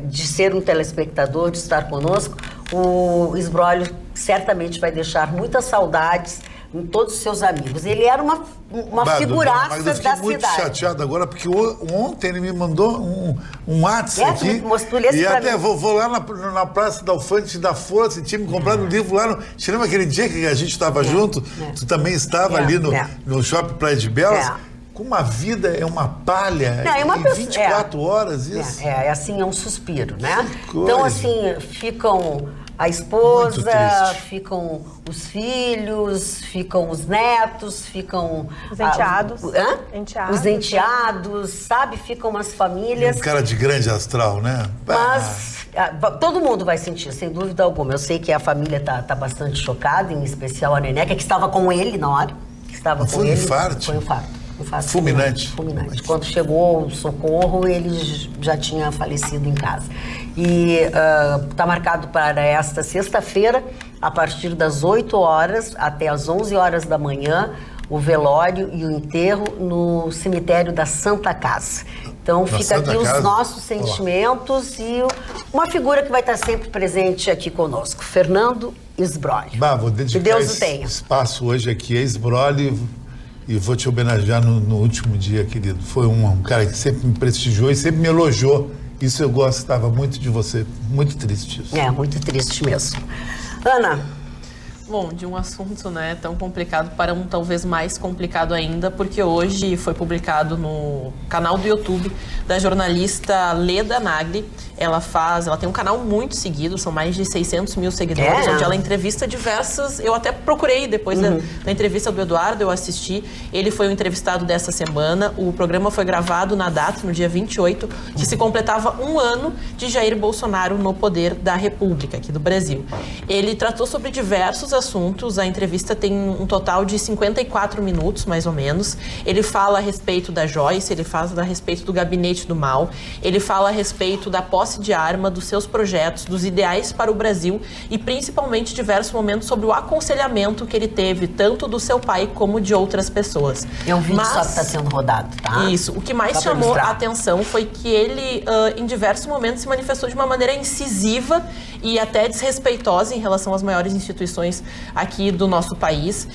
de ser um telespectador, de estar conosco, o Esbrolho certamente vai deixar muitas saudades em todos os seus amigos. Ele era uma figuraça da cidade. Mas eu fiquei muito chateado agora, porque ontem ele me mandou um WhatsApp aqui. E até vou lá na Praça da Alfante da Força, tinha me comprado um livro lá. Te lembra aquele dia que a gente estava junto? Tu também estava ali no Shopping Praia de Belas? Como a vida é uma palha, em 24 horas, isso. Assim, é um suspiro, né? Então, assim, ficam a esposa, ficam os filhos, ficam os netos, ficam os enteados. Os enteados, sabe? Ficam as famílias. Um cara de grande astral, né? Mas todo mundo vai sentir, sem dúvida alguma. Eu sei que a família tá bastante chocada, em especial a Neneca, que estava com ele na hora. Foi um infarto? Foi um infarto. Um fato fulminante. fulminante. Quando chegou o socorro, ele já tinha falecido em casa. E está marcado para esta sexta-feira, a partir das 8 horas até as 11 horas da manhã, o velório e o enterro no cemitério da Santa Casa. Então fica aqui os nossos sentimentos e uma figura que vai estar sempre presente aqui conosco, Fernando Sbrolli. Vou dedicar esse espaço hoje aqui a Sbrolli e vou te homenagear no último dia, querido. Foi um cara que sempre me prestigiou e sempre me elogiou. Isso eu gostava muito de você. Muito triste isso. Muito triste mesmo. Ana. Bom, de um assunto, né, tão complicado para um talvez mais complicado ainda, porque hoje foi publicado no canal do YouTube da jornalista Leda Nagli. Ela tem um canal muito seguido, são mais de 600 mil seguidores, onde ela entrevista diversas... Eu até procurei depois da entrevista do Eduardo, eu assisti. Ele foi o entrevistado dessa semana. O programa foi gravado na data, no dia 28, que se completava 1 ano de Jair Bolsonaro no poder da República, aqui do Brasil. Ele tratou sobre diversos assuntos. A entrevista tem um total de 54 minutos, mais ou menos. Ele fala a respeito da Joyce, ele fala a respeito do gabinete do mal, ele fala a respeito da posse de arma, dos seus projetos, dos ideais para o Brasil e principalmente diversos momentos sobre o aconselhamento que ele teve, tanto do seu pai como de outras pessoas. É um vídeo só que está sendo rodado, tá? Isso. O que mais chamou a atenção foi que ele, em diversos momentos, se manifestou de uma maneira incisiva e até desrespeitosa em relação às maiores instituições aqui do nosso país.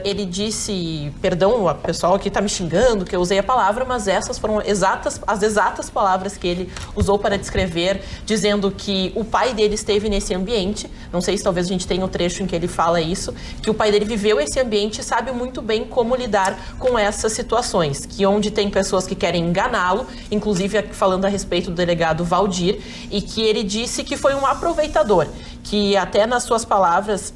Ele disse, perdão, o pessoal aqui está me xingando que eu usei a palavra, mas essas foram as exatas palavras que ele usou para descrever, dizendo que o pai dele esteve nesse ambiente. Não sei se talvez a gente tenha um trecho em que ele fala isso, que o pai dele viveu esse ambiente e sabe muito bem como lidar com essas situações, que onde tem pessoas que querem enganá-lo, inclusive falando a respeito do delegado Valdir, e que ele disse que foi um aproveitador, que até nas suas palavras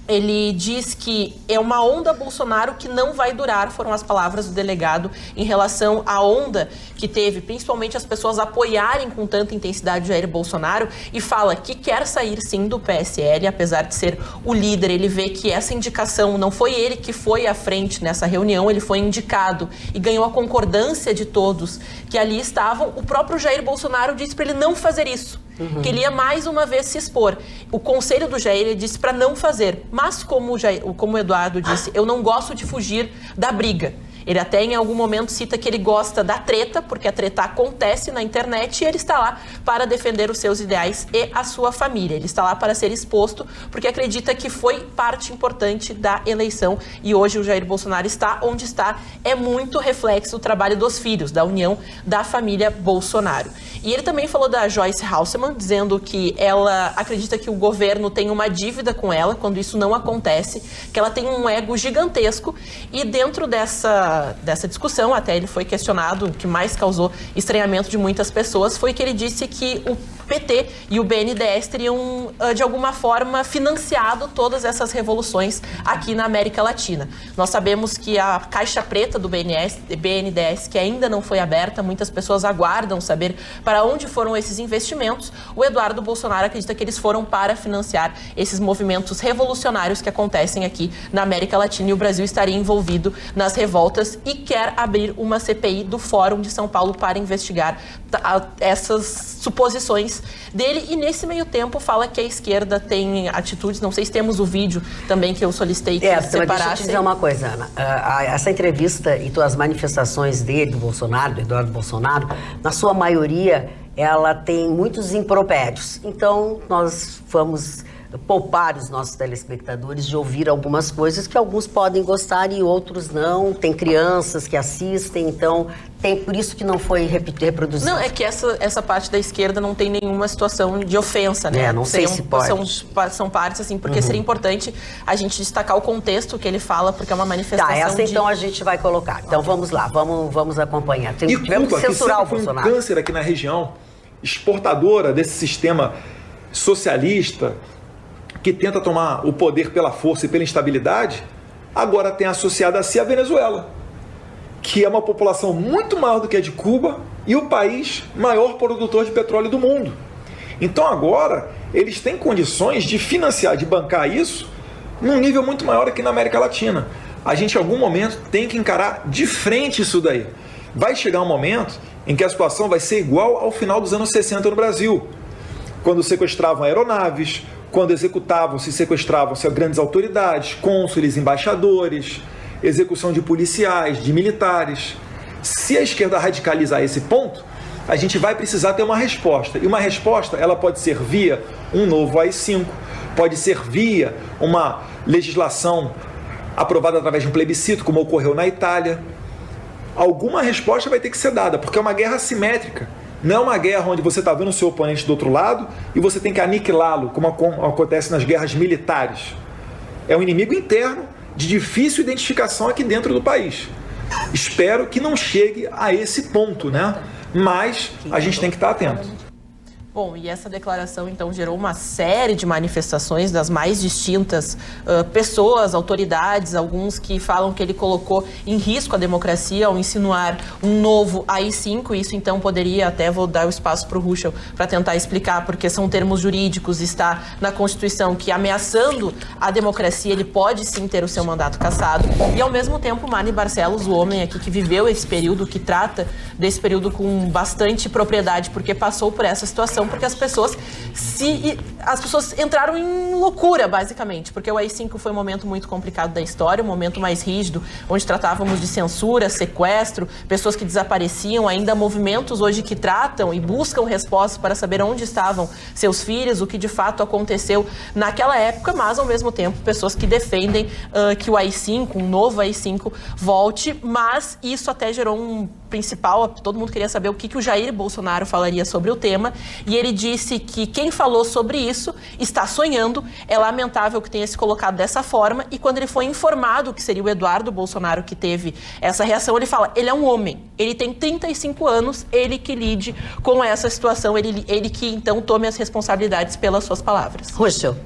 ele diz que é uma onda Bolsonaro que não vai durar, foram as palavras do delegado em relação à onda que teve, principalmente as pessoas apoiarem com tanta intensidade Jair Bolsonaro, e fala que quer sair sim do PSL, apesar de ser o líder. Ele vê que essa indicação não foi ele que foi à frente nessa reunião, ele foi indicado e ganhou a concordância de todos que ali estavam. O próprio Jair Bolsonaro disse para ele não fazer isso. Que ele ia mais uma vez se expor. O conselho do Jair, ele disse para não fazer. Mas como o Eduardo disse, eu não gosto de fugir da briga. Ele até em algum momento cita que ele gosta da treta, porque a treta acontece na internet e ele está lá para defender os seus ideais e a sua família. Ele está lá para ser exposto, porque acredita que foi parte importante da eleição e hoje o Jair Bolsonaro está onde está. É muito reflexo do trabalho dos filhos, da união da família Bolsonaro. E ele também falou da Joyce Hasselmann, dizendo que ela acredita que o governo tem uma dívida com ela, quando isso não acontece, que ela tem um ego gigantesco. E dentro dessa discussão, até ele foi questionado, o que mais causou estranhamento de muitas pessoas foi que ele disse que o PT e o BNDES teriam, de alguma forma, financiado todas essas revoluções aqui na América Latina. Nós sabemos que a caixa preta do BNDES, que ainda não foi aberta, muitas pessoas aguardam saber para onde foram esses investimentos. O Eduardo Bolsonaro acredita que eles foram para financiar esses movimentos revolucionários que acontecem aqui na América Latina, e o Brasil estaria envolvido nas revoltas e quer abrir uma CPI do Fórum de São Paulo para investigar essas suposições dele. E nesse meio tempo fala que a esquerda tem atitudes, não sei se temos o vídeo também que eu solicitei que separassem. Deixa eu te dizer uma coisa, Ana. Essa entrevista e as manifestações dele, do Bolsonaro, do Eduardo Bolsonaro, na sua maioria, ela tem muitos impropérios. Então, nós vamos poupar os nossos telespectadores de ouvir algumas coisas que alguns podem gostar e outros não. Tem crianças que assistem, então por isso que não foi reproduzido. Não, é que essa parte da esquerda não tem nenhuma situação de ofensa, né? Não sei se pode. São partes, assim, porque seria importante a gente destacar o contexto que ele fala, porque é uma manifestação então a gente vai colocar. Então vamos lá, vamos acompanhar. Tivemos que censurar o Bolsonaro. Foi um câncer aqui na região, exportadora desse sistema socialista, que tenta tomar o poder pela força e pela instabilidade, agora tem associada a si a Venezuela, que é uma população muito maior do que a de Cuba e o país maior produtor de petróleo do mundo. Então agora eles têm condições de financiar, de bancar isso num nível muito maior aqui na América Latina. a gente em algum momento tem que encarar de frente isso daí. Vai chegar um momento em que a situação vai ser igual ao final dos anos 60 no Brasil, quando sequestravam aeronaves, quando sequestravam-se grandes autoridades, cônsules, embaixadores, execução de policiais, de militares. Se a esquerda radicalizar esse ponto, a gente vai precisar ter uma resposta. E uma resposta, ela pode ser via um novo AI-5, pode ser via uma legislação aprovada através de um plebiscito, como ocorreu na Itália. Alguma resposta vai ter que ser dada, porque é uma guerra assimétrica. Não é uma guerra onde você está vendo o seu oponente do outro lado e você tem que aniquilá-lo, como acontece nas guerras militares. É um inimigo interno de difícil identificação aqui dentro do país. Espero que não chegue a esse ponto, né? Mas a gente tem que estar atento. Bom, e essa declaração, então, gerou uma série de manifestações das mais distintas pessoas, autoridades, alguns que falam que ele colocou em risco a democracia ao insinuar um novo AI-5. Isso, então, poderia, até vou dar o espaço para o Ruschel para tentar explicar, porque são termos jurídicos, está na Constituição que, ameaçando a democracia, ele pode sim ter o seu mandato cassado. E, ao mesmo tempo, Marne Barcelos, o homem aqui que viveu esse período, que trata desse período com bastante propriedade, porque passou por essa situação, porque as pessoas entraram em loucura, basicamente, porque o AI-5 foi um momento muito complicado da história, um momento mais rígido, onde tratávamos de censura, sequestro, pessoas que desapareciam, ainda movimentos hoje que tratam e buscam respostas para saber onde estavam seus filhos, o que de fato aconteceu naquela época, mas ao mesmo tempo pessoas que defendem que o AI-5, um novo AI-5, volte, mas isso até gerou um principal, todo mundo queria saber o que o Jair Bolsonaro falaria sobre o tema, e ele disse que quem falou sobre isso está sonhando, é lamentável que tenha se colocado dessa forma, e quando ele foi informado que seria o Eduardo Bolsonaro que teve essa reação, ele fala, ele é um homem, ele tem 35 anos, ele que lide com essa situação, ele que então tome as responsabilidades pelas suas palavras. Ruschel.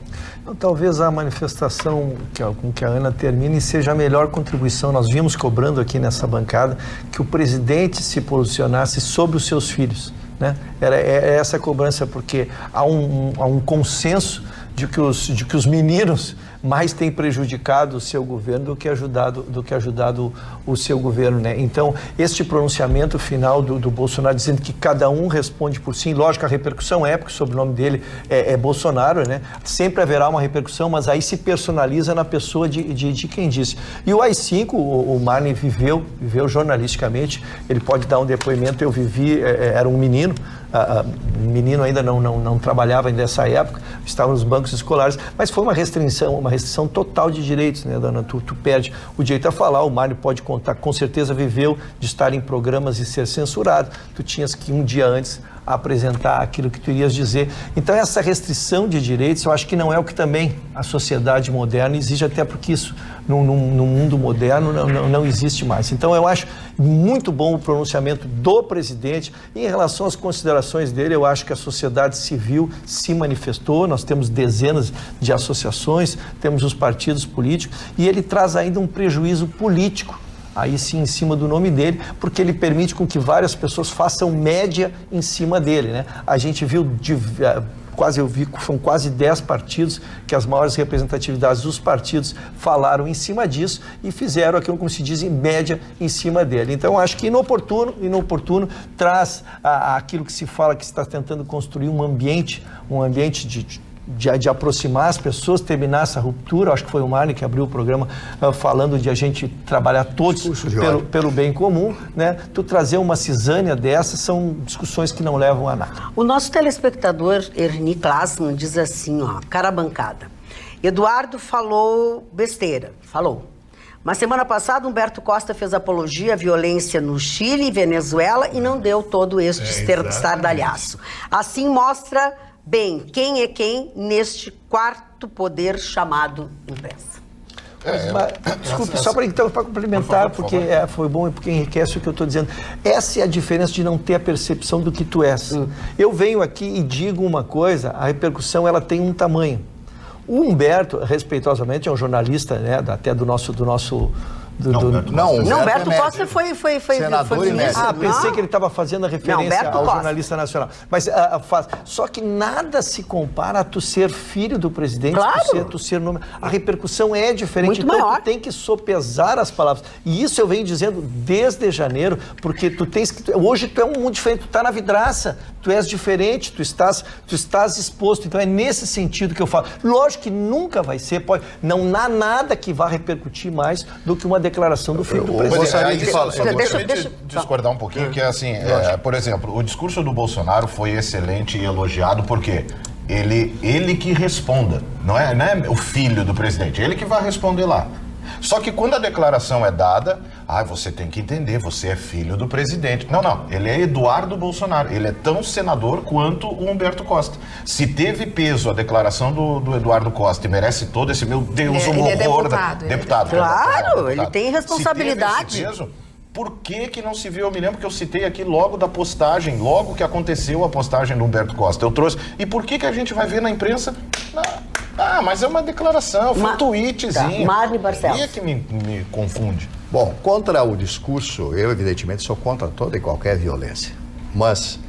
Talvez a manifestação com que a Ana termine seja a melhor contribuição. Nós vimos cobrando aqui nessa bancada que o presidente se posicionasse sobre os seus filhos, né? Era essa cobrança, porque há um consenso de que os meninos mais têm prejudicado o seu governo do que ajudado o seu governo, né? Então, este pronunciamento final do Bolsonaro dizendo que cada um responde por si, lógico, a repercussão é, porque o sobrenome dele é Bolsonaro, né? Sempre haverá uma repercussão, mas aí se personaliza na pessoa de quem disse. E o AI-5, o Marne viveu jornalisticamente, ele pode dar um depoimento, eu vivi, era um menino, menino ainda não trabalhava nessa época, estava nos bancos escolares, mas foi uma restrição total de direitos, né, Dana? Tu perde o direito a falar, o Mário pode contar, com certeza viveu de estar em programas e ser censurado, tu tinhas que um dia antes apresentar aquilo que tu irias dizer. Então essa restrição de direitos, eu acho que não é o que também a sociedade moderna exige, até porque isso no mundo moderno não existe mais. Então eu acho muito bom o pronunciamento do presidente. Em relação às considerações dele, eu acho que a sociedade civil se manifestou, nós temos dezenas de associações, temos os partidos políticos, e ele traz ainda um prejuízo político, aí sim em cima do nome dele, porque ele permite com que várias pessoas façam média em cima dele, né? A gente viu são quase 10 partidos que as maiores representatividades dos partidos falaram em cima disso e fizeram aquilo, como se diz, em média em cima dele. Então, acho que inoportuno traz aquilo que se fala, que se está tentando construir um ambiente de aproximar as pessoas, terminar essa ruptura. Acho que foi o Marne que abriu o programa falando de a gente trabalhar todos pelo bem comum, né? Tu trazer uma cisânia dessas são discussões que não levam a nada. O nosso telespectador Ernie Klassman diz assim, ó, cara bancada, Eduardo falou besteira, falou. Mas semana passada Humberto Costa fez apologia à violência no Chile e Venezuela e não deu todo este estardalhaço. Assim mostra bem quem é quem neste quarto poder chamado imprensa. Desculpe, só para complementar, porque foi bom e porque enriquece o que eu estou dizendo. Essa é a diferença de não ter a percepção do que tu és. Eu venho aqui e digo uma coisa, a repercussão ela tem um tamanho. O Humberto, respeitosamente, é um jornalista, né, até do nosso Humberto Costa foi senador e mestre. Pensei que ele estava fazendo a referência ao jornalista nacional. Mas só que nada se compara a tu ser filho do presidente, tu ser nome. A repercussão é diferente. Muito maior. Tu tem que sopesar as palavras. E isso eu venho dizendo desde janeiro, porque tu tens que... Hoje tu é um mundo diferente, tu tá na vidraça, tu és diferente, tu estás exposto. Então é nesse sentido que eu falo. Lógico que nunca vai ser, não há nada que vá repercutir mais do que uma declaração do filho do presidente. Deixa eu discordar um pouquinho, que é assim, por exemplo, o discurso do Bolsonaro foi excelente e elogiado, porque ele que responda, não é o filho do presidente, ele que vai responder lá. Só que quando a declaração é dada, você tem que entender, você é filho do presidente. Não, ele é Eduardo Bolsonaro, ele é tão senador quanto o Humberto Costa. Se teve peso a declaração do Eduardo Costa e merece todo esse, meu Deus, um horror... Deputado. Claro, ele tem responsabilidade. Se teve esse peso, por que não se viu? Eu me lembro que eu citei aqui logo da postagem, logo que aconteceu a postagem do Humberto Costa. Eu trouxe. E por que a gente vai ver na imprensa? Mas é uma declaração, foi um tweetzinho. Marne Barcelos. Aí é que me confunde. Bom, contra o discurso, eu evidentemente sou contra toda e qualquer violência. Mas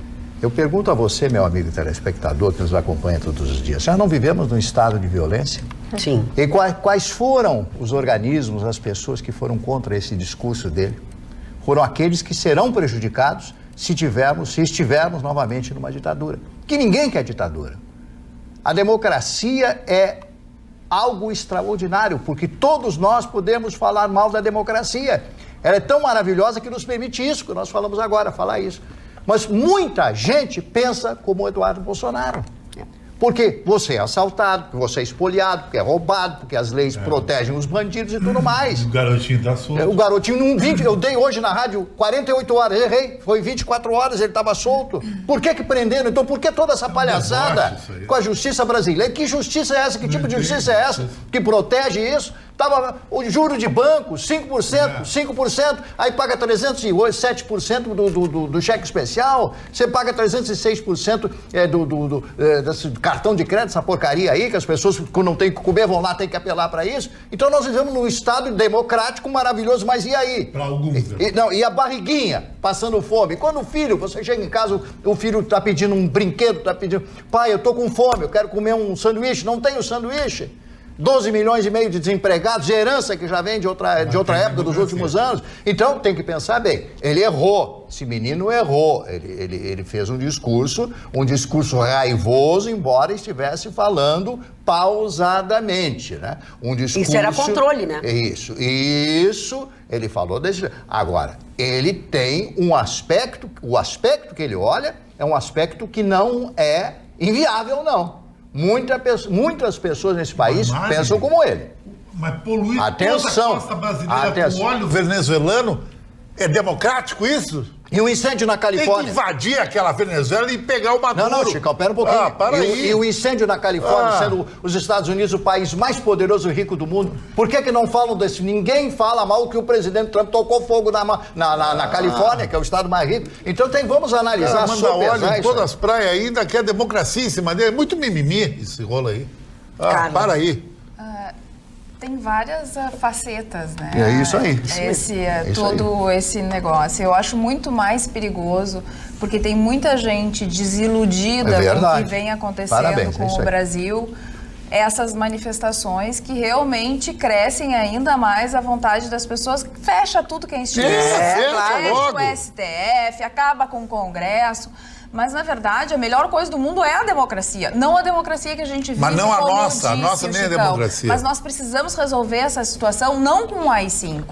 eu pergunto a você, meu amigo telespectador que nos acompanha todos os dias, já não vivemos num estado de violência? Sim. E quais foram os organismos, as pessoas que foram contra esse discurso dele? Foram aqueles que serão prejudicados se estivermos novamente numa ditadura. Que ninguém quer ditadura. A democracia é algo extraordinário, porque todos nós podemos falar mal da democracia. Ela é tão maravilhosa que nos permite isso, que nós falamos agora, falar isso. Mas muita gente pensa como o Eduardo Bolsonaro. Porque você é assaltado, porque você é espoliado, porque é roubado, porque as leis protegem os bandidos e tudo mais. O garotinho tá solto. O garotinho, eu dei hoje na rádio 48 horas, errei, foi 24 horas, ele estava solto. Por que prenderam? Então por que toda essa palhaçada com a justiça brasileira? Que justiça é essa? Que tipo de justiça é essa? Que protege isso? Tava o juro de banco, 5%, aí paga 307% do cheque especial, você paga 306% desse cartão de crédito, essa porcaria aí, que as pessoas, quando não tem que comer, vão lá, tem que apelar para isso. Então nós vivemos num estado democrático maravilhoso, mas e aí? Para alguns. E a barriguinha, passando fome. Quando o filho, você chega em casa, o filho está pedindo um brinquedo, está pedindo, pai, eu tô com fome, eu quero comer um sanduíche, não tem o sanduíche. 12 milhões e meio de desempregados, de herança que já vem de outra época, dos últimos anos. Então, tem que pensar bem. Ele errou. Esse menino errou. Ele fez um discurso raivoso, embora estivesse falando pausadamente, né? Um discurso... Isso era controle, né? Isso. Ele falou desse... Agora, ele tem um aspecto... O aspecto que ele olha é um aspecto que não é inviável, não. Muitas pessoas nesse país pensam como ele. Mas poluir toda a costa brasileira com óleo venezuelano, é democrático isso? E o incêndio na Califórnia? Tem que invadir aquela Venezuela e pegar o Maduro. Não, Chico, pera um pouquinho. Para aí. E o incêndio na Califórnia, sendo os Estados Unidos o país mais poderoso e rico do mundo, por que não falam desse? Ninguém fala mal que o presidente Trump tocou fogo na Califórnia, que é o estado mais rico. Então vamos analisar, manda óleo em todas as praias ainda, que é democracia em cima dele. É muito mimimi esse rolo aí. Para aí. Tem várias facetas, né? É isso aí. Esse negócio. Eu acho muito mais perigoso, porque tem muita gente desiludida com o que vem acontecendo com o Brasil. Essas manifestações que realmente crescem ainda mais a vontade das pessoas. Fecha tudo que é instituição. Fecha o STF, acaba com o Congresso. Mas, na verdade, a melhor coisa do mundo é a democracia. Não a democracia que a gente vive. Mas não a nossa nem a democracia. Mas nós precisamos resolver essa situação não com o AI-5.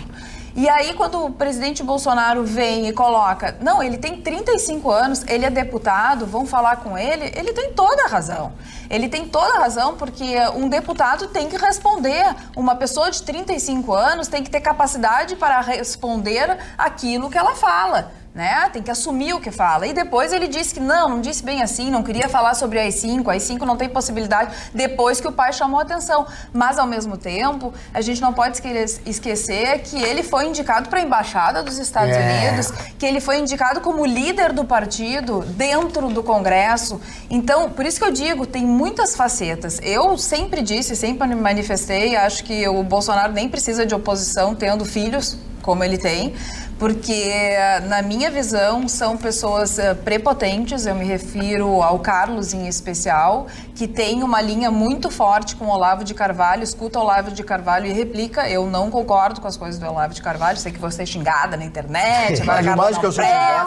E aí, quando o presidente Bolsonaro vem e coloca... Não, ele tem 35 anos, ele é deputado, vão falar com ele. Ele tem toda a razão. Ele tem toda a razão porque um deputado tem que responder. Uma pessoa de 35 anos tem que ter capacidade para responder aquilo que ela fala. né? Tem que assumir o que fala. E depois ele disse que não disse bem assim, não queria falar sobre a AI-5, a AI-5 não tem possibilidade, depois que o pai chamou a atenção. Mas, ao mesmo tempo, a gente não pode esquecer que ele foi indicado para a Embaixada dos Estados Unidos, que ele foi indicado como líder do partido dentro do Congresso. Então, por isso que eu digo, tem muitas facetas. Eu sempre disse, sempre manifestei, acho que o Bolsonaro nem precisa de oposição tendo filhos, como ele tem, porque, na minha visão, são pessoas prepotentes, eu me refiro ao Carlos em especial, que tem uma linha muito forte com o Olavo de Carvalho, escuta o Olavo de Carvalho e replica. Eu não concordo com as coisas do Olavo de Carvalho, sei que você é xingada na internet, agora mais que eu sou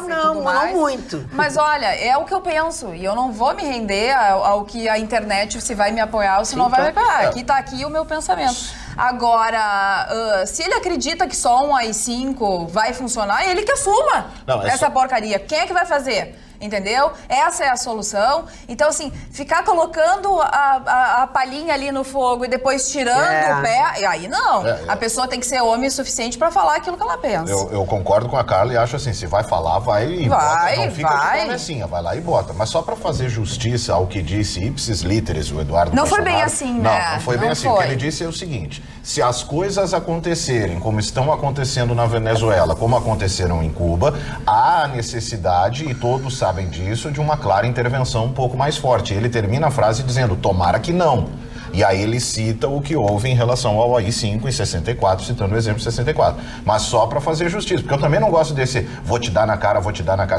não muito. Mas olha, é o que eu penso, e eu não vou me render ao que a internet se vai me apoiar ou se não vai me apoiar. Aqui está aqui o meu pensamento. Agora, se ele acredita que só um AI-5 vai funcionar, ele que assuma essa porcaria. Quem é que vai fazer? Entendeu? Essa é a solução. Então, assim, ficar colocando a palhinha ali no fogo e depois tirando o pé, aí não. A pessoa tem que ser homem o suficiente para falar aquilo que ela pensa. Eu concordo com a Carla e acho assim, se vai falar, vai e bota. Não fica de promessinha, vai lá e bota. Mas só para fazer justiça ao que disse ipsis literis o Eduardo Não Bolsonaro, foi bem assim, né? Não foi bem assim. O que ele disse é o seguinte, se as coisas acontecerem como estão acontecendo na Venezuela, como aconteceram em Cuba, há necessidade, e todos sabem disso, de uma clara intervenção um pouco mais forte. Ele termina a frase dizendo, tomara que não. E aí ele cita o que houve em relação ao AI-5 em 64, citando o exemplo de 64. Mas só para fazer justiça, porque eu também não gosto desse vou te dar na cara.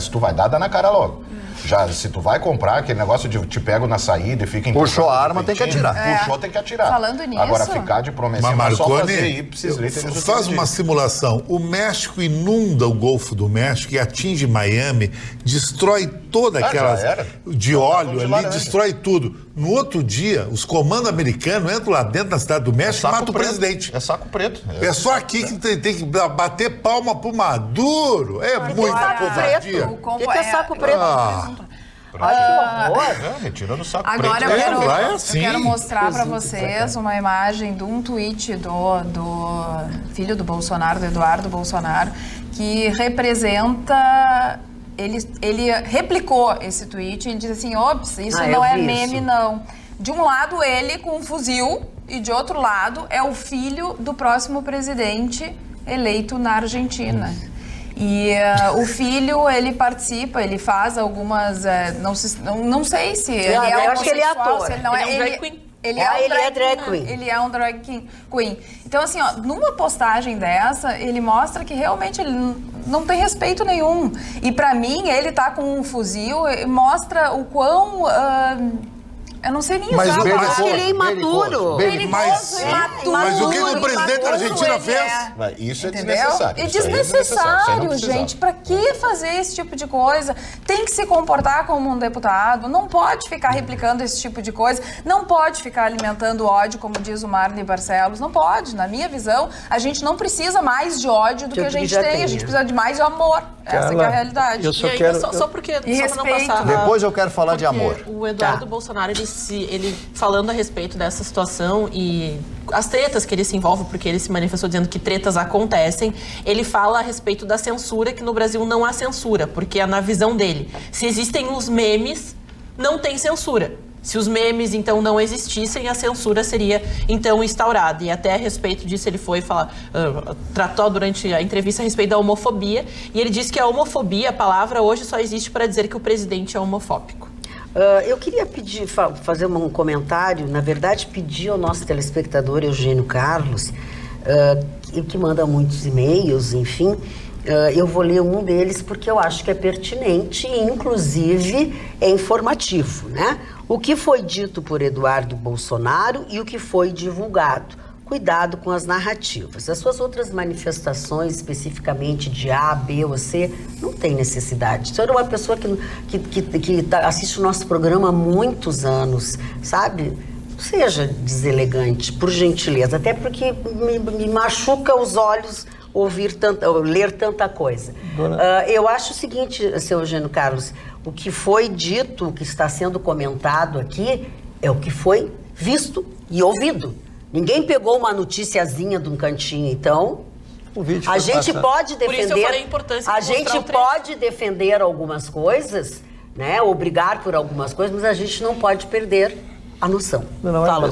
Se tu vai dar, dá na cara logo. Já, se tu vai comprar, aquele negócio de te pego na saída e fica... Puxou a arma, tem que atirar. Puxou, tem que atirar. Falando nisso... Agora, ficar de promessinha, mas só fazer ipsis literis... Faz uma simulação. O México inunda o Golfo do México e atinge Miami, destrói toda aquelas... de óleo ali, destrói tudo. No outro dia, os comandos americanos entram lá dentro da cidade do México e matam o presidente. É saco preto. É só aqui que tem que bater palma pro Maduro. É muita covardia. O que é saco preto? Retirando o saco agora preto. Eu quero mostrar para vocês uma imagem de um tweet do filho do Bolsonaro, do Eduardo Bolsonaro, que representa... Ele replicou esse tweet e diz assim, ops, isso não é meme, não. De um lado, ele com um fuzil, e de outro lado, é o filho do próximo presidente eleito na Argentina. E o filho, ele participa, ele faz algumas... não sei se ele é eu acho que ele é ator. Se ele não é drag queen. Ele é drag queen. Ele é um drag queen. Então, assim, ó, numa postagem dessa, ele mostra que realmente ele não tem respeito nenhum. E pra mim, ele tá com um fuzil, mostra o quão... eu não sei nem usar. Eu acho que ele é imaturo. Mas o que o presidente da Argentina fez? Isso é desnecessário. É desnecessário, gente. Pra que fazer esse tipo de coisa? Tem que se comportar como um deputado. Não pode ficar replicando esse tipo de coisa. Não pode ficar alimentando ódio, como diz o Marley Barcelos. Não pode. Na minha visão, a gente não precisa mais de ódio do que a gente tem. A gente precisa de mais de amor. Essa que é a realidade. Eu só quero... Só porque... Só pra não passar... Depois eu quero falar de amor. O Eduardo Bolsonaro, ele falando a respeito dessa situação e as tretas que ele se envolve, porque ele se manifestou dizendo que tretas acontecem, ele fala a respeito da censura, que no Brasil não há censura, porque é na visão dele. Se existem os memes, não tem censura. Se os memes, então, não existissem, a censura seria, então, instaurada. E até a respeito disso ele foi falar, tratou durante a entrevista a respeito da homofobia, e ele disse que a homofobia, a palavra, hoje só existe para dizer que o presidente é homofóbico. Eu queria fazer um comentário, na verdade, pedir ao nosso telespectador Eugênio Carlos, que manda muitos e-mails, enfim, eu vou ler um deles porque eu acho que é pertinente e, inclusive, é informativo, né? O que foi dito por Eduardo Bolsonaro e o que foi divulgado. Cuidado com as narrativas. As suas outras manifestações, especificamente de A, B ou C, não tem necessidade. O senhor é uma pessoa que assiste o nosso programa há muitos anos, sabe? Não seja deselegante, por gentileza, até porque me machuca os olhos ler tanta coisa. Eu acho o seguinte, seu Eugênio Carlos, o que foi dito, o que está sendo comentado aqui, é o que foi visto e ouvido. Ninguém pegou uma noticiazinha de um cantinho, então, O vídeo A gente pode Por isso eu defender, falei a importância a de mostrar gente o trecho. pode defender algumas coisas, né? Obrigar por algumas coisas, mas a gente não pode perder a noção. Não, Fala,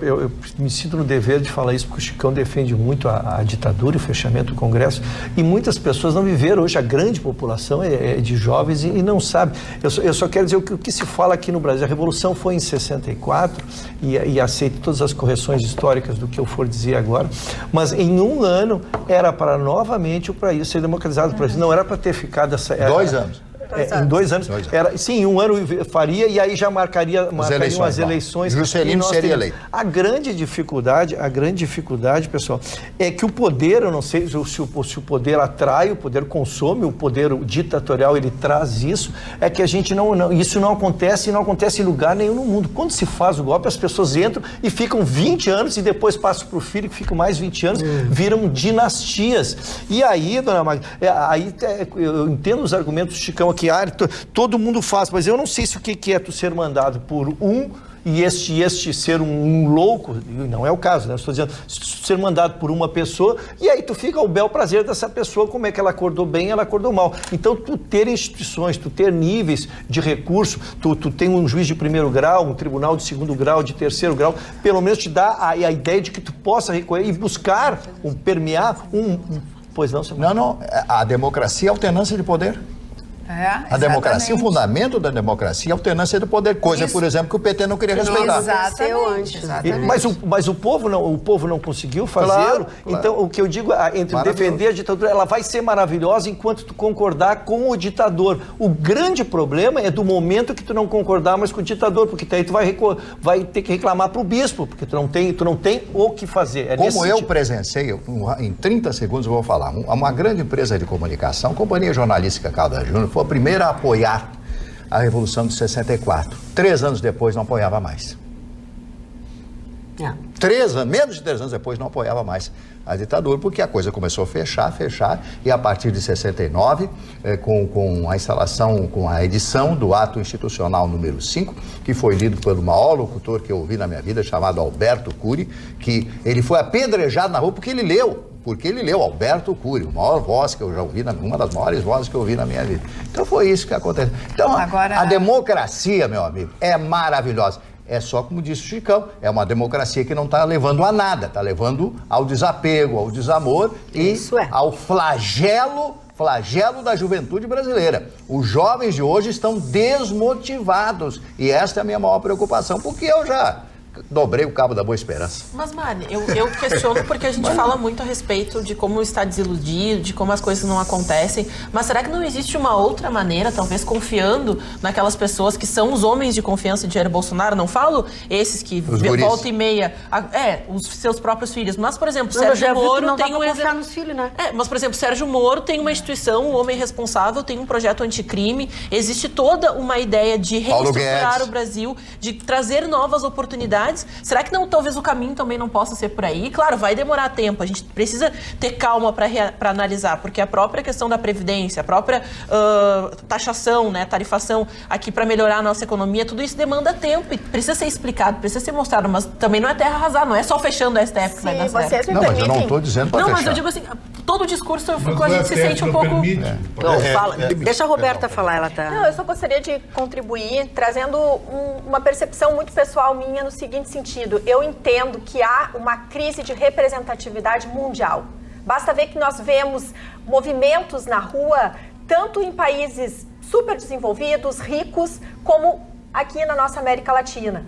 eu me sinto no dever de falar isso, porque o Chicão defende muito a ditadura e o fechamento do Congresso, e muitas pessoas não viveram hoje, a grande população é de jovens e não sabe. Eu só quero dizer o que se fala aqui no Brasil. A Revolução foi em 64 e aceito todas as correções históricas do que eu for dizer agora, mas em um ano era para novamente o país ser democratizado. Não era para ter ficado essa... 2 anos. Em 2 anos. Era, sim, em um ano faria e aí já marcariam as eleições. Juscelino seria eleito. A grande dificuldade, pessoal, é que o poder, eu não sei se o poder atrai, o poder consome, o poder ditatorial, ele traz isso, é que a gente isso não acontece em lugar nenhum no mundo. Quando se faz o golpe, as pessoas entram e ficam 20 anos e depois passam para o filho, que ficam mais 20 anos, viram dinastias. E aí, dona Magda, eu entendo os argumentos do Chicão aqui, todo mundo faz, mas eu não sei se o que é tu ser mandado por e este ser um louco, não é o caso, né? Eu estou dizendo, ser mandado por uma pessoa, e aí tu fica ao bel prazer dessa pessoa, como é que ela acordou bem, ela acordou mal. Então, tu ter instituições, tu ter níveis de recurso, tu tem um juiz de 1º grau, um tribunal de 2º grau, de 3º grau, pelo menos te dá a ideia de que tu possa recorrer e buscar, permear Pois não, senhor? Não, a democracia é alternância de poder. A democracia, o fundamento da democracia é a alternância do poder, coisa, por exemplo, que o PT não queria respeitar. Mas o povo não conseguiu fazê-lo. Claro. Então, o que eu digo, entre defender a ditadura, ela vai ser maravilhosa enquanto tu concordar com o ditador. O grande problema é do momento que tu não concordar mais com o ditador, porque daí tu vai ter que reclamar para o bispo, porque tu não tem o que fazer. Como eu presenciei, em 30 segundos eu vou falar, uma grande empresa de comunicação, Companhia Jornalística Caldas Júnior, foi a primeira a apoiar a Revolução de 64. 3 anos depois não apoiava mais. Menos de 3 anos depois não apoiava mais a ditadura, porque a coisa começou a fechar, e a partir de 69, com a instalação, com a edição do ato institucional número 5, que foi lido pelo maior locutor que eu ouvi na minha vida, chamado Alberto Cury, que ele foi apedrejado na rua porque ele leu Alberto Cury, a maior voz que eu já ouvi, uma das maiores vozes que eu ouvi na minha vida. Então foi isso que aconteceu. Então a democracia, meu amigo, é maravilhosa. É só, como disse o Chicão, é uma democracia que não está levando a nada, está levando ao desapego, ao desamor e ao flagelo da juventude brasileira. Os jovens de hoje estão desmotivados e esta é a minha maior preocupação, porque eu já dobrei o cabo da Boa Esperança. Mas, Mari, eu questiono porque a gente fala muito a respeito de como está desiludido, de como as coisas não acontecem, mas será que não existe uma outra maneira, talvez confiando naquelas pessoas que são os homens de confiança de Jair Bolsonaro? Não falo esses que volta e meia, os seus próprios filhos, mas, por exemplo, Sérgio Moro tem um exemplo nos filhos, né? Mas, por exemplo, Sérgio Moro tem uma instituição, um homem responsável, tem um projeto anticrime, existe toda uma ideia de reestruturar o Brasil, de trazer novas oportunidades. Será que talvez o caminho também não possa ser por aí? Claro, vai demorar tempo, a gente precisa ter calma para analisar, porque a própria questão da Previdência, a própria taxação, né, tarifação aqui para melhorar a nossa economia, tudo isso demanda tempo e precisa ser explicado, precisa ser mostrado, mas também não é terra arrasar, não é só fechando a STF que vai dar certo. Não, mas eu não estou dizendo para fechar. Não, mas eu digo assim, todo o discurso a gente se sente um pouco... Deixa a Roberta falar, ela tá... Não, eu só gostaria de contribuir trazendo uma percepção muito pessoal minha no seguinte sentido. Eu entendo que há uma crise de representatividade mundial. Basta ver que nós vemos movimentos na rua, tanto em países super desenvolvidos, ricos, como aqui na nossa América Latina.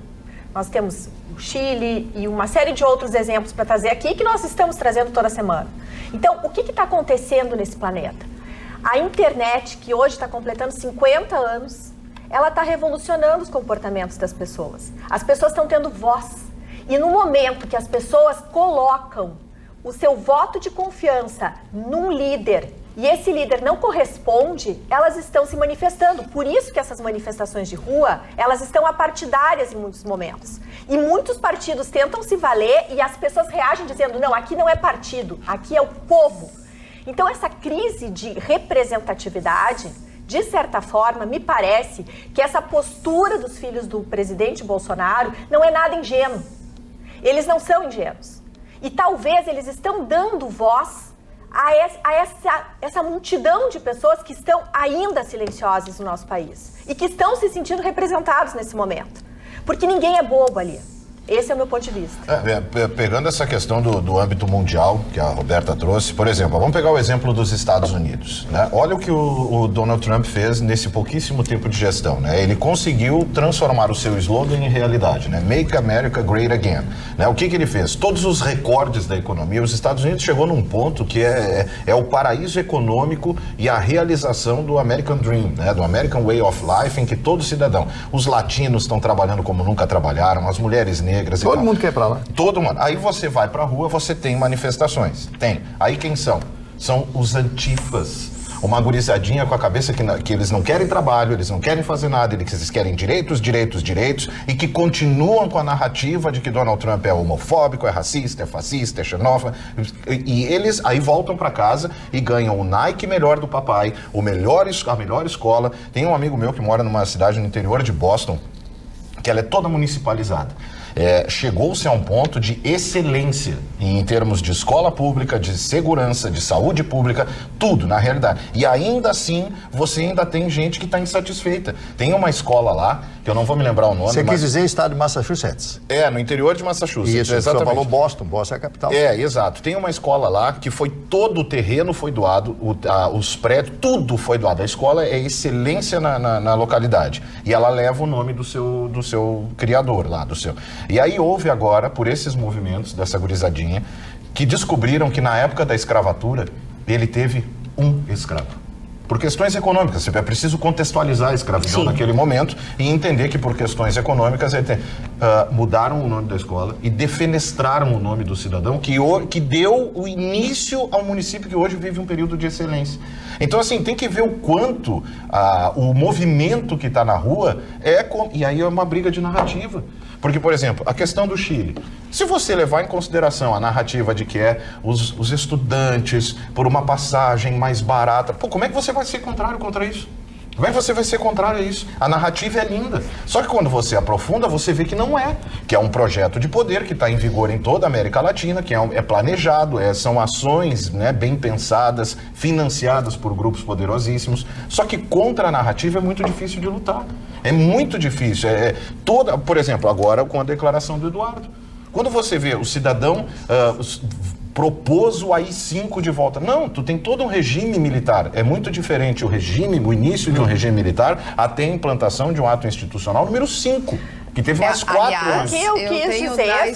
Nós temos o Chile e uma série de outros exemplos para trazer aqui, que nós estamos trazendo toda semana. Então, o que está acontecendo nesse planeta? A internet, que hoje está completando 50 anos, ela está revolucionando os comportamentos das pessoas. As pessoas estão tendo voz. E no momento que as pessoas colocam o seu voto de confiança num líder e esse líder não corresponde, elas estão se manifestando. Por isso que essas manifestações de rua, elas estão apartidárias em muitos momentos. E muitos partidos tentam se valer e as pessoas reagem dizendo, não, aqui não é partido, aqui é o povo. Então essa crise de representatividade, de certa forma, me parece que essa postura dos filhos do presidente Bolsonaro não é nada ingênuo. Eles não são ingênuos. E talvez eles estão dando voz a essa multidão de pessoas que estão ainda silenciosas no nosso país e que estão se sentindo representados nesse momento. Porque ninguém é bobo ali. Esse é o meu ponto de vista. Pegando essa questão do âmbito mundial, que a Roberta trouxe, por exemplo, vamos pegar o exemplo dos Estados Unidos, né? Olha o que o Donald Trump fez nesse pouquíssimo tempo de gestão, né? Ele conseguiu transformar o seu slogan em realidade, né? Make America Great Again, né? O que ele fez? Todos os recordes da economia, os Estados Unidos chegou num ponto que é o paraíso econômico e a realização do American Dream, né? Do American Way of Life, em que todo cidadão, os latinos estão trabalhando como nunca trabalharam, as mulheres negras, todo mundo quer ir pra lá. Todo mundo. Aí você vai pra rua, você tem manifestações. Tem. Aí quem são? São os antifas. Uma gurizadinha com a cabeça que eles não querem trabalho, eles não querem fazer nada, eles querem direitos, e que continuam com a narrativa de que Donald Trump é homofóbico, é racista, é fascista, é xenófobo. E eles aí voltam pra casa e ganham o Nike melhor do papai, a melhor escola. Tem um amigo meu que mora numa cidade no interior de Boston, que ela é toda municipalizada. Chegou-se a um ponto de excelência em termos de escola pública, de segurança, de saúde pública, tudo na realidade. E ainda assim, você ainda tem gente que está insatisfeita. Tem uma escola lá, que eu não vou me lembrar o nome. Você quis dizer estado de Massachusetts? No interior de Massachusetts. Isso, exatamente. Você falou Boston é a capital. Exato. Tem uma escola lá que foi todo o terreno foi doado, os prédios, tudo foi doado. A escola é excelência na localidade. E ela leva o nome do seu criador lá, do seu... E aí houve agora, por esses movimentos dessa gurizadinha, que descobriram que na época da escravatura, ele teve um escravo. Por questões econômicas, é preciso contextualizar a escravidão naquele momento e entender que por questões econômicas mudaram o nome da escola e defenestraram o nome do cidadão que deu o início ao município que hoje vive um período de excelência. Então, assim, tem que ver o quanto o movimento que está na rua e aí é uma briga de narrativa. Porque, por exemplo, a questão do Chile. Se você levar em consideração a narrativa de que os estudantes por uma passagem mais barata, como é que você vai ser contrário contra isso? Como é que você vai ser contrário a isso? A narrativa é linda. Só que quando você aprofunda, você vê que não é. Que é um projeto de poder que está em vigor em toda a América Latina, que é planejado, são ações, né, bem pensadas, financiadas por grupos poderosíssimos. Só que contra a narrativa é muito difícil de lutar. É muito difícil. Por exemplo, agora com a declaração do Eduardo. Quando você vê o cidadão... propôs o AI-5 de volta. Não, tu tem todo um regime militar. É muito diferente o início de um regime militar até a implantação de um ato institucional número 5, que teve mais 4 anos. O que eu quis dizer,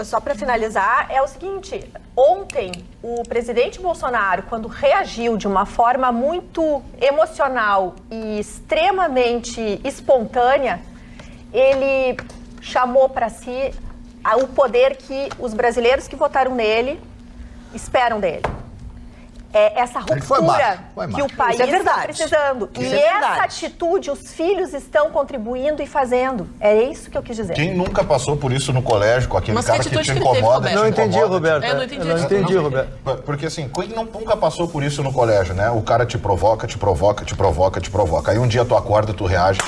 só para finalizar, é o seguinte: ontem, o presidente Bolsonaro, quando reagiu de uma forma muito emocional e extremamente espontânea, ele chamou para si o poder que os brasileiros que votaram nele esperam dele. Essa ruptura que o país está precisando. E essa atitude os filhos estão contribuindo e fazendo. É isso que eu quis dizer. Quem nunca passou por isso no colégio com aquele cara que te incomoda? Não entendi, Roberto. Não entendi, Roberto. Porque assim, quem nunca passou por isso no colégio, né? O cara te provoca. Aí um dia tu acorda, tu reage,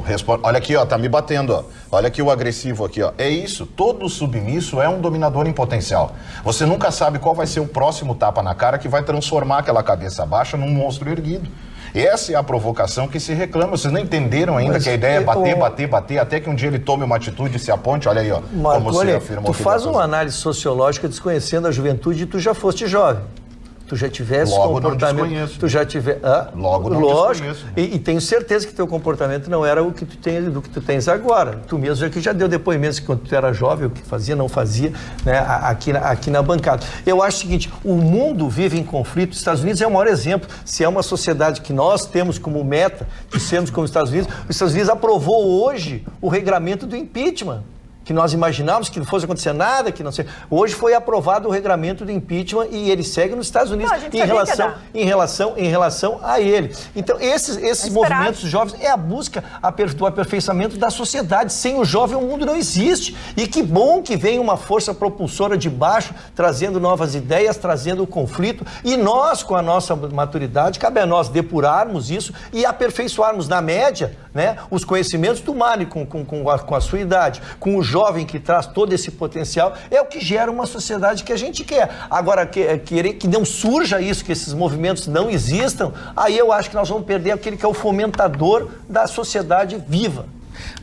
responde. Olha aqui, ó, tá me batendo, ó. Olha aqui o agressivo aqui, ó. É isso. Todo submisso é um dominador em potencial. Você nunca sabe qual vai ser o próximo tapa na cara que vai transformar aquela cabeça baixa num monstro erguido. Essa é a provocação que se reclama. Vocês não entenderam ainda que a ideia é bater, até que um dia ele tome uma atitude e se aponte. Olha aí, ó. Marco, como você afirmou. Tu faz uma análise sociológica desconhecendo a juventude e tu já foste jovem. Tu já tivesse comportamento... Tu já tiver... Logo não lógico. E tenho certeza que teu comportamento não era o que tu tens, do que tu tens agora. Tu mesmo já deu depoimentos que quando tu era jovem, o que fazia, não fazia, né, aqui na bancada. Eu acho o seguinte: o mundo vive em conflito. Os Estados Unidos é o maior exemplo. Se é uma sociedade que nós temos como meta de sermos como os Estados Unidos aprovou hoje o regramento do impeachment. Que nós imaginávamos que não fosse acontecer nada, que não sei. Hoje foi aprovado o regramento do impeachment e ele segue nos Estados Unidos em relação a ele. Então, esses movimentos jovens é a busca do aperfeiçoamento da sociedade. Sem o jovem, o mundo não existe. E que bom que vem uma força propulsora de baixo, trazendo novas ideias, trazendo o conflito. E nós, com a nossa maturidade, cabe a nós depurarmos isso e aperfeiçoarmos, na média, né, os conhecimentos do Mário com a sua idade, com o jovem que traz todo esse potencial, é o que gera uma sociedade que a gente quer. Agora, querer que não surja isso, que esses movimentos não existam, aí eu acho que nós vamos perder aquele que é o fomentador da sociedade viva.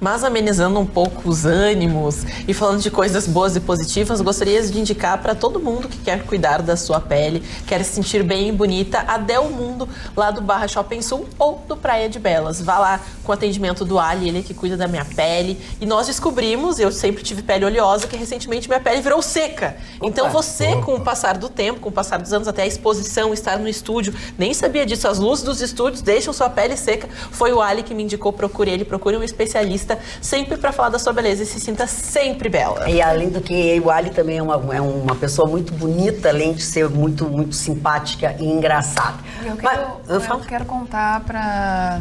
Mas amenizando um pouco os ânimos e falando de coisas boas e positivas, gostaria de indicar para todo mundo que quer cuidar da sua pele, quer se sentir bem e bonita, a Del Mundo, lá do Barra Shopping Sul ou do Praia de Belas. Vá lá com o atendimento do Ali, ele que cuida da minha pele. E nós descobrimos, eu sempre tive pele oleosa, que recentemente minha pele virou seca. Então você, com o passar do tempo, com o passar dos anos, até a exposição, estar no estúdio, nem sabia disso, as luzes dos estúdios deixam sua pele seca. Foi o Ali que me indicou, procure ele, procure um especialista sempre para falar da sua beleza e se sinta sempre bela. E além do que, o Ali também é uma pessoa muito bonita, além de ser muito, muito simpática e engraçada. Eu quero contar para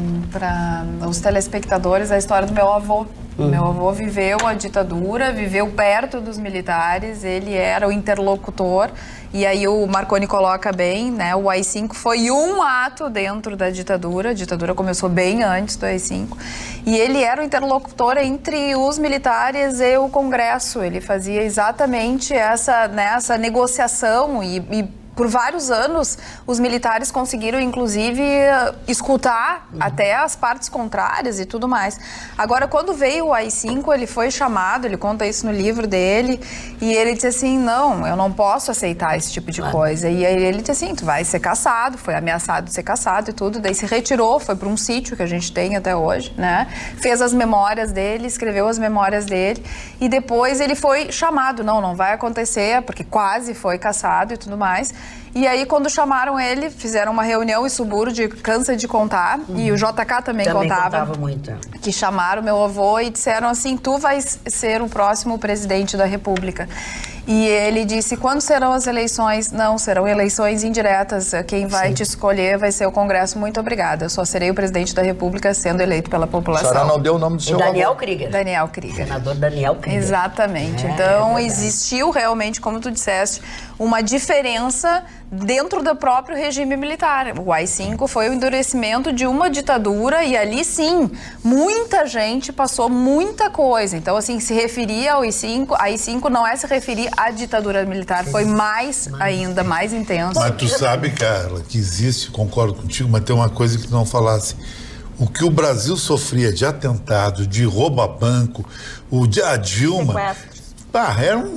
os telespectadores a história do meu avô. Meu avô viveu a ditadura, viveu perto dos militares, ele era o interlocutor, e aí o Marconi coloca bem, né? O AI-5 foi um ato dentro da ditadura, a ditadura começou bem antes do AI-5, e ele era o interlocutor entre os militares e o Congresso, ele fazia exatamente essa negociação e por vários anos, os militares conseguiram, inclusive, escutar até as partes contrárias e tudo mais. Agora, quando veio o AI-5, ele foi chamado, ele conta isso no livro dele, e ele disse assim, não, eu não posso aceitar esse tipo de coisa. E aí ele disse assim, tu vai ser caçado, foi ameaçado de ser caçado e tudo, daí se retirou, foi para um sítio que a gente tem até hoje, né? Fez as memórias dele, escreveu as memórias dele, e depois ele foi chamado, não vai acontecer, porque quase foi caçado e tudo mais. E aí, quando chamaram ele, fizeram uma reunião em Subúrdio, cansa de contar, e o JK também contava muito. Que chamaram meu avô e disseram assim, tu vais ser o próximo presidente da República. E ele disse, quando serão as eleições? Não, serão eleições indiretas, quem vai te escolher vai ser o Congresso. Muito obrigada, eu só serei o presidente da República sendo eleito pela população. A senhora não deu o nome do seu Daniel avô. Krieger. Daniel Krieger. Senador Daniel Krieger. Exatamente. Então, existiu realmente, como tu disseste, uma diferença dentro do próprio regime militar. O AI-5 foi o endurecimento de uma ditadura e ali, sim, muita gente passou muita coisa. Então, assim, se referia ao AI-5 não é se referir à ditadura militar, foi mais ainda, mais intenso. Mas tu sabe, Carla, que existe, concordo contigo, mas tem uma coisa que tu não falasse. O que o Brasil sofria de atentado, de roubo a banco, a Dilma...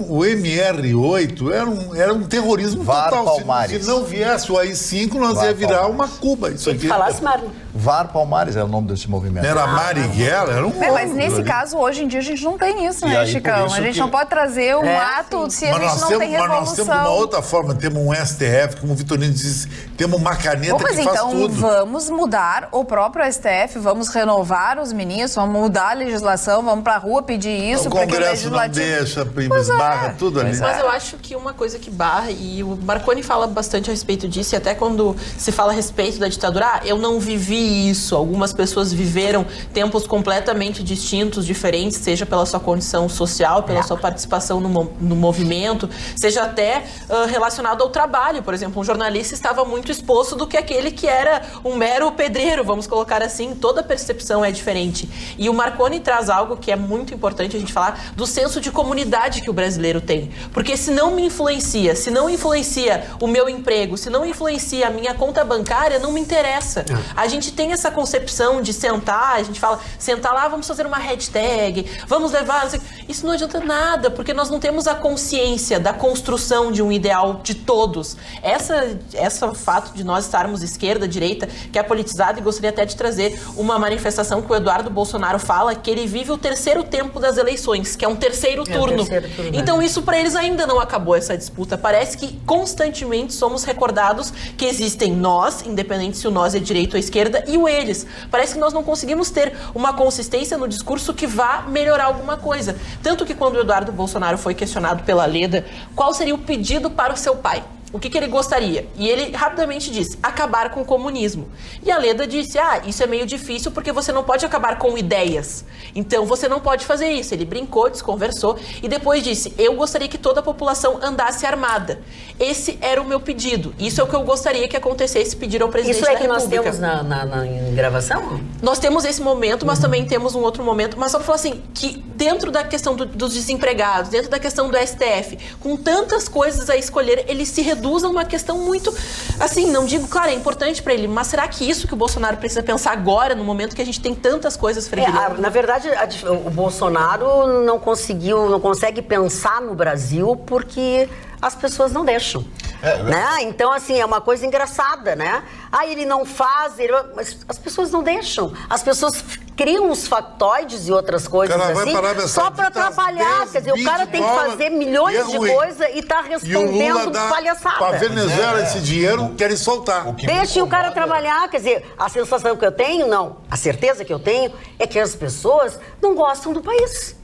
o MR8 era um terrorismo VAR total. Palmares. Se não viesse o AI-5, nós ia virar uma Cuba. Isso aqui. Falasse, Mário. VAR Palmares é o nome desse movimento. Era Marighella, era um mas nesse caso, hoje em dia, a gente não tem isso, né, Chicão? A gente não pode trazer um ato se a gente não tem revolução. Mas nós temos uma outra forma, temos um STF, como o Vitorino disse, temos uma caneta que faz então, tudo. Vamos mudar o próprio STF, vamos renovar os ministros, vamos mudar a legislação, vamos pra rua pedir isso. O Congresso não deixa, esbarra tudo ali. Mas eu acho que uma coisa que barra, e o Marconi fala bastante a respeito disso, e até quando se fala a respeito da ditadura, eu não vivi isso. Algumas pessoas viveram tempos completamente distintos, diferentes, seja pela sua condição social, pela sua participação no movimento, seja até relacionado ao trabalho. Por exemplo, um jornalista estava muito exposto do que aquele que era um mero pedreiro, vamos colocar assim. Toda percepção é diferente. E o Marconi traz algo que é muito importante a gente falar, do senso de comunidade que o brasileiro tem. Porque se não me influencia, se não influencia o meu emprego, se não influencia a minha conta bancária, não me interessa. A gente tem essa concepção de sentar, a gente fala, sentar lá, vamos fazer uma hashtag, vamos levar... Isso não adianta nada, porque nós não temos a consciência da construção de um ideal de todos. Esse fato de nós estarmos esquerda, direita, que é politizado, e gostaria até de trazer uma manifestação que o Eduardo Bolsonaro fala, que ele vive o terceiro tempo das eleições, que é um terceiro turno. Então isso para eles ainda não acabou, essa disputa. Parece que constantemente somos recordados que existem nós, independente se o nós é direita ou esquerda, e o eles. Parece que nós não conseguimos ter uma consistência no discurso que vá melhorar alguma coisa. Tanto que quando o Eduardo Bolsonaro foi questionado pela Leda, qual seria o pedido para o seu pai? O que ele gostaria? E ele rapidamente disse, acabar com o comunismo. E a Leda disse, isso é meio difícil porque você não pode acabar com ideias. Então você não pode fazer isso. Ele brincou, desconversou e depois disse, eu gostaria que toda a população andasse armada. Esse era o meu pedido. Isso é o que eu gostaria que acontecesse, pedir ao presidente da República. Isso é que nós temos em gravação? Nós temos esse momento, mas também temos um outro momento. Mas só para falar assim, que dentro da questão dos desempregados, dentro da questão do STF, com tantas coisas a escolher, ele se reduz a uma questão muito, assim, não digo, claro, é importante para ele, mas será que isso que o Bolsonaro precisa pensar agora, no momento que a gente tem tantas coisas fervilhando? Na verdade, o Bolsonaro não consegue pensar no Brasil porque as pessoas não deixam. Né? Então, assim, é uma coisa engraçada, né? Ele não faz, mas as pessoas não deixam. As pessoas criam os factoides e outras coisas assim, só para trabalhar. Quer dizer, o cara tem que fazer milhões de coisas e tá respondendo palhaçada. Para a Venezuela esse dinheiro, querem soltar. Deixem o cara trabalhar. Quer dizer, a sensação que eu tenho, a certeza que eu tenho é que as pessoas não gostam do país.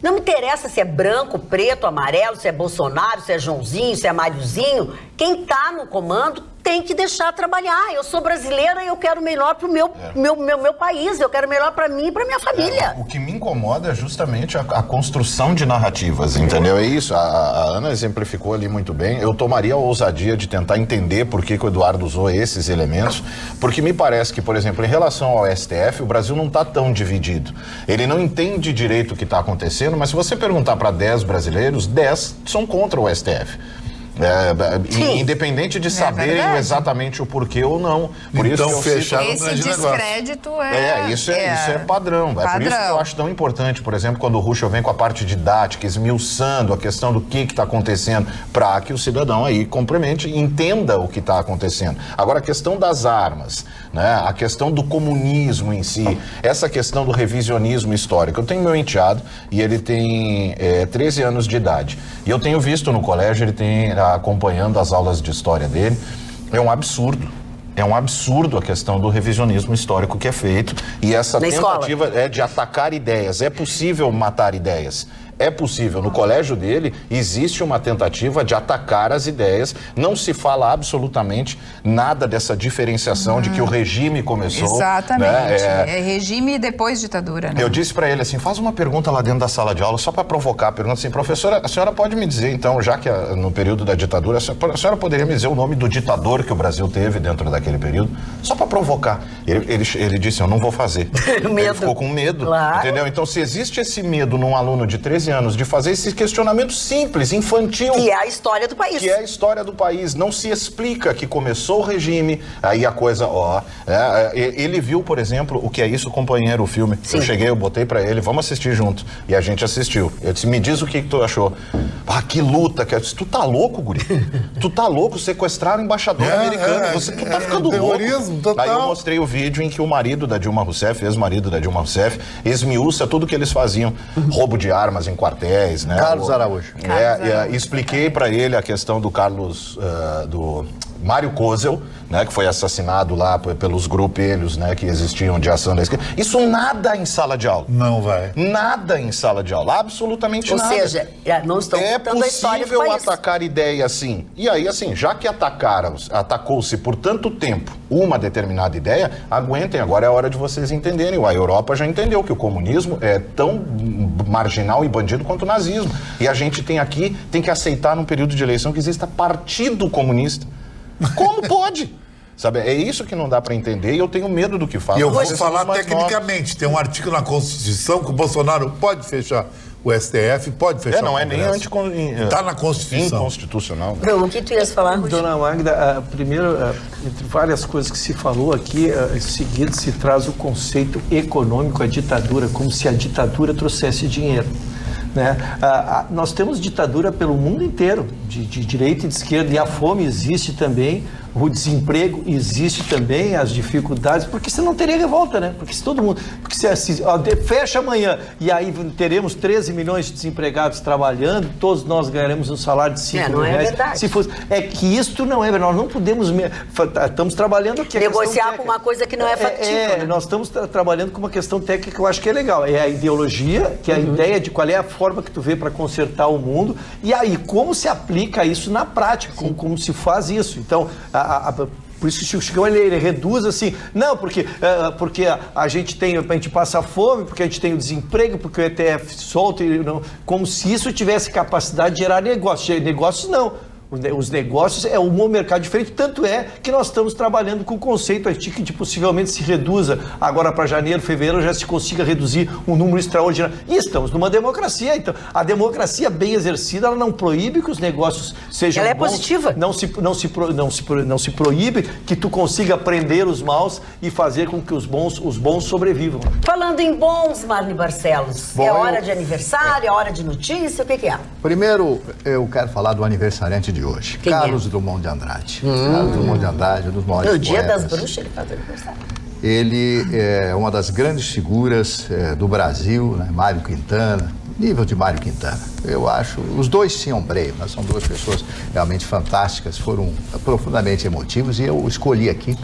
Não me interessa se é branco, preto, amarelo, se é Bolsonaro, se é Joãozinho, se é Máriozinho. Quem está no comando tem que deixar trabalhar. Eu sou brasileira e eu quero melhor para o meu país. Eu quero melhor para mim e para minha família. O que me incomoda é justamente a construção de narrativas, entendeu? É isso. A Ana exemplificou ali muito bem. Eu tomaria a ousadia de tentar entender por que o Eduardo usou esses elementos, porque me parece que, por exemplo, em relação ao STF, o Brasil não está tão dividido. Ele não entende direito o que está acontecendo, mas se você perguntar para 10 brasileiros, 10 são contra o STF. Independente de saberem exatamente o porquê ou não. Por então, isso fechar esse descrédito isso é padrão. É por isso que eu acho tão importante, por exemplo, quando o Ruschel vem com a parte didática, esmiuçando a questão do que está acontecendo, para que o cidadão aí complemente e entenda o que está acontecendo. Agora, a questão das armas, né? A questão do comunismo em si, essa questão do revisionismo histórico. Eu tenho meu enteado e ele tem 13 anos de idade. E eu tenho visto no colégio, ele tem acompanhando as aulas de história dele, é um absurdo a questão do revisionismo histórico que é feito e essa tentativa de atacar ideias. É possível matar ideias. É possível. No colégio dele existe uma tentativa de atacar as ideias. Não se fala absolutamente nada dessa diferenciação de que o regime começou. Exatamente. Né? É regime depois ditadura, né? Eu disse para ele assim, faz uma pergunta lá dentro da sala de aula, só para provocar a pergunta assim, professora, a senhora pode me dizer então, já que no período da ditadura, a senhora poderia me dizer o nome do ditador que o Brasil teve dentro daquele período? Só para provocar. Ele disse, eu não vou fazer. Ele ficou com medo, entendeu? Então, se existe esse medo num aluno de 13 anos de fazer esse questionamento simples, infantil. Que é a história do país. Que é a história do país. Não se explica que começou o regime, aí a coisa, ele viu, por exemplo, O Que É Isso, Companheiro, o filme. Sim. Eu cheguei, eu botei pra ele, vamos assistir junto. E a gente assistiu. Eu disse, me diz o que tu achou. Que luta. Eu disse, tu tá louco, guri? Tu tá louco? Sequestraram o embaixador americano. Tu tá ficando louco. Total. Aí eu mostrei o vídeo em que o marido da Dilma Rousseff, ex-marido da Dilma Rousseff, esmiuça tudo que eles faziam. Roubo de armas em quartéis, né? Carlos Araújo. Expliquei para ele a questão do do Mário Kozel, né, que foi assassinado lá pelos grupelhos, né, que existiam de ação da esquerda. Isso nada em sala de aula. Não vai. Nada em sala de aula, absolutamente nada. Ou seja, não estão contando a história do país. É possível atacar ideia assim. E aí, assim, já que atacou-se por tanto tempo uma determinada ideia, aguentem, agora é a hora de vocês entenderem. A Europa já entendeu que o comunismo é tão marginal e bandido quanto o nazismo. E a gente tem que aceitar num período de eleição que exista partido comunista. Como pode? Sabe, é isso que não dá para entender e eu tenho medo do que faz. E eu vou falar tecnicamente. Tem um artigo na Constituição que o Bolsonaro pode fechar o STF, pode fechar não o é nem Está na Constituição. Inconstitucional. O que tu ias falar, Ruschel? Dona Magda, primeiro, entre várias coisas que se falou aqui, em seguida se traz o conceito econômico, a ditadura, como se a ditadura trouxesse dinheiro. Né? Nós temos ditadura pelo mundo inteiro, de direita e de esquerda, e a fome existe também o desemprego, existe também as dificuldades, porque você não teria revolta, né? Porque se todo mundo... Porque se fecha amanhã e aí teremos 13 milhões de desempregados trabalhando, todos nós ganharemos um salário de 5 mil reais. Verdade. Se fosse, é que isto não é verdade. Nós não podemos... Estamos trabalhando aqui. Negociar com uma coisa que não é factível. Né? Nós estamos trabalhando com uma questão técnica que eu acho que é legal. É a ideologia, que é a ideia de qual é a forma que tu vê para consertar o mundo, e aí como se aplica isso na prática, como se faz isso. Então, por isso que o Chicão ele reduz assim, não, porque a gente passa fome, porque a gente tem o desemprego, porque o ETF solta, como se isso tivesse capacidade de gerar negócios. Negócios não. Os negócios é um mercado diferente, tanto é que nós estamos trabalhando com o conceito que possivelmente se reduza agora para janeiro, fevereiro, já se consiga reduzir um número extraordinário. E estamos numa democracia, então a democracia bem exercida, ela não proíbe que os negócios sejam ela bons. É positiva. Não se proíbe que tu consiga prender os maus e fazer com que os bons sobrevivam. Falando em bons, Marli Barcelos, é hora de aniversário, é hora de notícia, o que é? Primeiro, eu quero falar do aniversariante de hoje. Quem Carlos Drummond de Andrade. Carlos Drummond de Andrade, um dos maiores poetas. No Dia das Bruxas ele faz aniversário. Ele é uma das grandes figuras do Brasil, né? Mário Quintana, nível de Mário Quintana. Eu acho, os dois se ombreiam, mas são duas pessoas realmente fantásticas, foram profundamente emotivos, e eu escolhi aqui,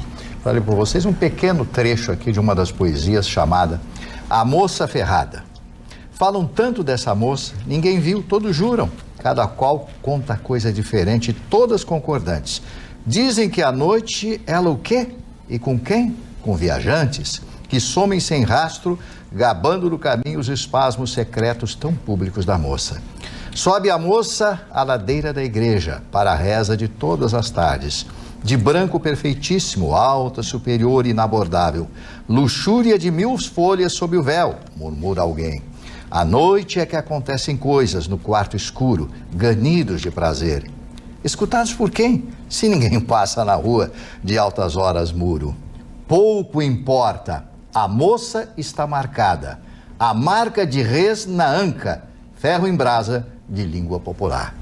falei para vocês, um pequeno trecho aqui de uma das poesias chamada A Moça Ferrada. Falam tanto dessa moça, ninguém viu, todos juram. Cada qual conta coisa diferente, todas concordantes. Dizem que à noite ela o quê? E com quem? Com viajantes, que somem sem rastro, gabando no caminho os espasmos secretos tão públicos da moça. Sobe a moça à ladeira da igreja, para a reza de todas as tardes. De branco perfeitíssimo, alta, superior e inabordável. Luxúria de 1000 folhas sob o véu, murmura alguém. À noite é que acontecem coisas no quarto escuro, ganidos de prazer. Escutados por quem? Se ninguém passa na rua de altas horas muro. Pouco importa, a moça está marcada. A marca de res na anca, ferro em brasa de língua popular.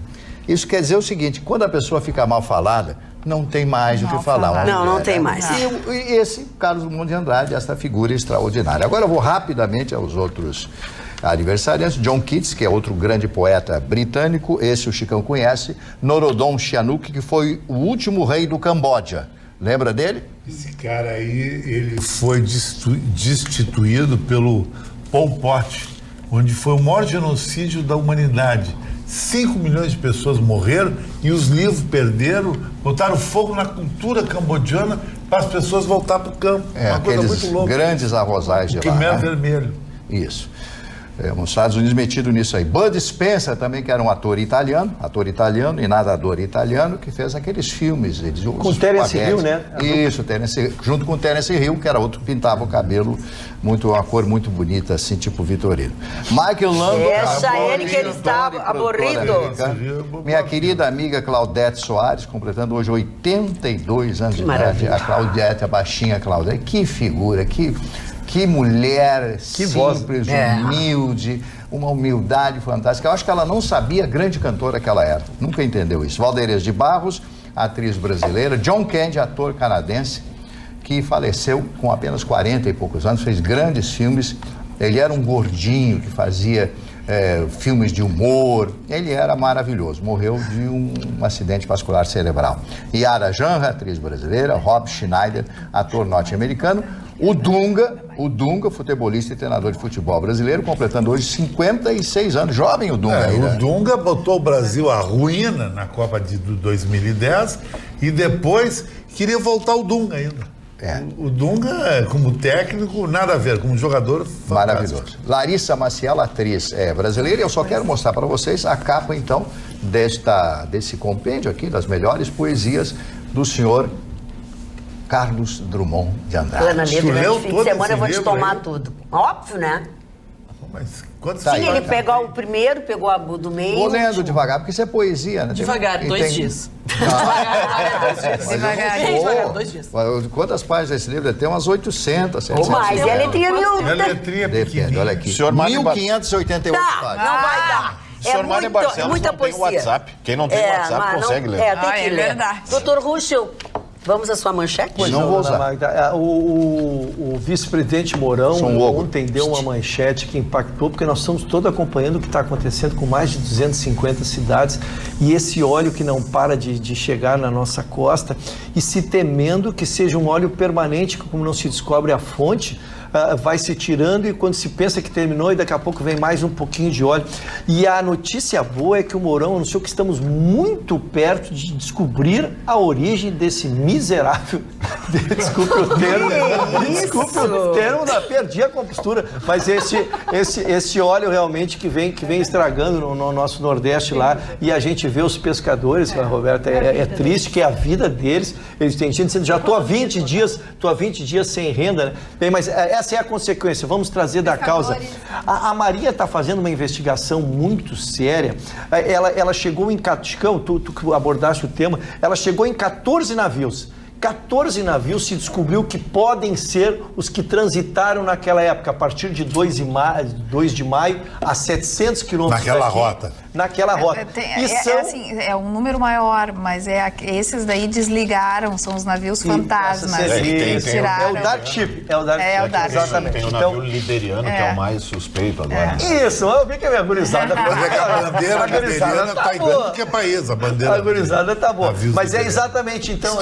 Isso quer dizer o seguinte, quando a pessoa fica mal falada, não tem mais o que falar. Não tem mais. E esse Carlos Drummond de Andrade, essa figura extraordinária. Agora eu vou rapidamente aos outros aniversariantes. John Keats, que é outro grande poeta britânico, esse o Chicão conhece. Norodom Sihanouk, que foi o último rei do Camboja. Lembra dele? Esse cara aí, ele foi destituído pelo Pol Pot, onde foi o maior genocídio da humanidade. 5 milhões de pessoas morreram e os livros perderam, botaram fogo na cultura cambodjana para as pessoas voltar para o campo. Uma coisa muito louca. Grandes arrozais de lá. Pimenta vermelho. Isso. Os Estados Unidos metido nisso aí. Bud Spencer também, que era um ator italiano e nadador italiano, que fez aqueles filmes. Com Terence Hill, né? Isso, junto com o Terence Hill, que era outro que pintava o cabelo, uma cor muito bonita, assim, tipo Vitorino. Michael Landon. Deixa ele que ele está aborrido. Minha querida amiga Claudete Soares, completando hoje 82 anos de idade. A Claudete, a baixinha Claudete. Que figura, que mulher simples, humilde, uma humildade fantástica. Eu acho que ela não sabia a grande cantora que ela era. Nunca entendeu isso. Valdez de Barros, atriz brasileira. John Candy, ator canadense, que faleceu com apenas 40 e poucos anos, fez grandes filmes. Ele era um gordinho que fazia filmes de humor. Ele era maravilhoso. Morreu de um acidente vascular cerebral. Yara Janra, atriz brasileira. Rob Schneider, ator norte-americano. O Dunga, futebolista e treinador de futebol brasileiro, completando hoje 56 anos. Jovem o Dunga. O Dunga botou o Brasil à ruína na Copa de 2010 e depois queria voltar o Dunga ainda. O Dunga, como técnico, nada a ver, como jogador, fantástico. Maravilhoso. Larissa Maciel, atriz brasileira, eu só quero mostrar para vocês a capa, então, desse compêndio aqui, das melhores poesias do senhor Carlos Drummond de Andrade. Ana Letra, no fim de semana eu vou te tomar tudo. Óbvio, né? Mas quantos Sim, ele pegou o primeiro, pegou a do meio. Vou lendo devagar, porque isso é poesia, né? Devagar, 2 dias. Devagar, 2 dias. Quantas páginas desse livro? Tem umas 800, 700. Ou mais, e a letrinha miúda. A letrinha pequenininha. Olha aqui, 1588 1588 páginas. Não vai dar. Senhor Mário Barcelos muita não tem poesia. WhatsApp. Quem não tem WhatsApp consegue ler. Tem que ler. verdade. Doutor Ruschel, Vamos à sua manchete? Pois não vou usar. Magda, o vice-presidente Mourão ontem deu uma manchete que impactou, porque nós estamos todos acompanhando o que está acontecendo com mais de 250 cidades e esse óleo que não para de chegar na nossa costa e se temendo que seja um óleo permanente, como não se descobre a fonte, vai se tirando e quando se pensa que terminou e daqui a pouco vem mais um pouquinho de óleo. E a notícia boa é que o Mourão anunciou que estamos muito perto de descobrir a origem desse miserável, desculpe o termo, perdi a compostura, mas esse óleo realmente que vem estragando no nosso Nordeste lá e a gente vê os pescadores, Roberta, é triste que é a vida deles, eles têm gente dizendo, já estou há 20 dias sem renda, né? Bem, mas essa é a consequência, vamos trazer da causa. A Maria está fazendo uma investigação muito séria, ela chegou em Caticão, tu abordaste o tema, ela chegou em 14 navios. 14 navios se descobriu que podem ser os que transitaram naquela época, a partir de 2 de maio a 700 quilômetros naquela rota. É um número maior, mas esses daí desligaram, são os navios fantasmas. É o Dark Ship. Exatamente. Tem o navio liberiano, que é o mais suspeito agora. Isso, eu vi que a minha gurizada... Mas é que a bandeira liberiana está igual que é país, a bandeira... A gurizada tá boa. Mas é exatamente, então...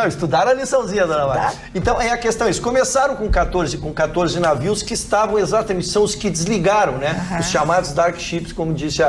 Estudaram a liçãozinha, dona Maria. Então, a questão é isso. Começaram com 14 navios que estavam exatamente, são os que desligaram, né? Os chamados Dark Ships, como disse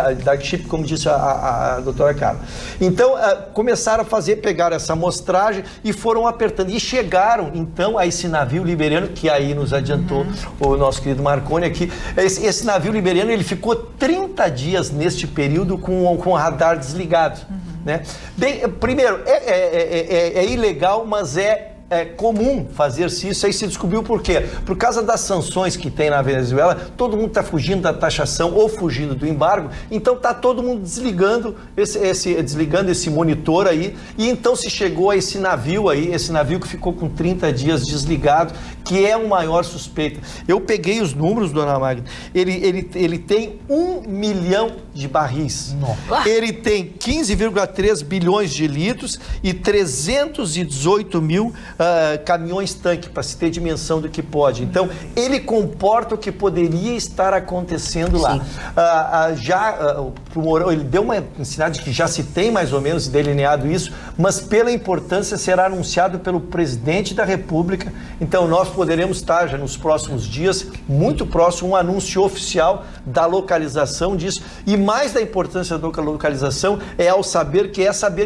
a doutora Carla. Então, começaram a pegar essa amostragem e foram apertando. E chegaram, então, a esse navio liberiano, que aí nos adiantou o nosso querido Marconi aqui. Esse navio liberiano, ele ficou 30 dias neste período com o radar desligado. Né? Bem, primeiro, é ilegal, mas é comum fazer-se isso. Aí se descobriu por quê? Por causa das sanções que tem na Venezuela, todo mundo está fugindo da taxação ou fugindo do embargo, então está todo mundo desligando esse monitor aí, e então se chegou a esse navio que ficou com 30 dias desligado, que é o maior suspeito. Eu peguei os números, dona Magda, ele tem 1 milhão de barris. Nossa. Ele tem 15,3 bilhões de litros e 318 mil caminhões-tanque, para se ter dimensão do que pode. Então, ele comporta o que poderia estar acontecendo lá. Pro Mourão, ele deu uma ensinada de que já se tem mais ou menos delineado isso, mas pela importância será anunciado pelo presidente da República. Então, nós poderemos estar já nos próximos dias, muito próximo, um anúncio oficial da localização disso. E mais da importância da localização é saber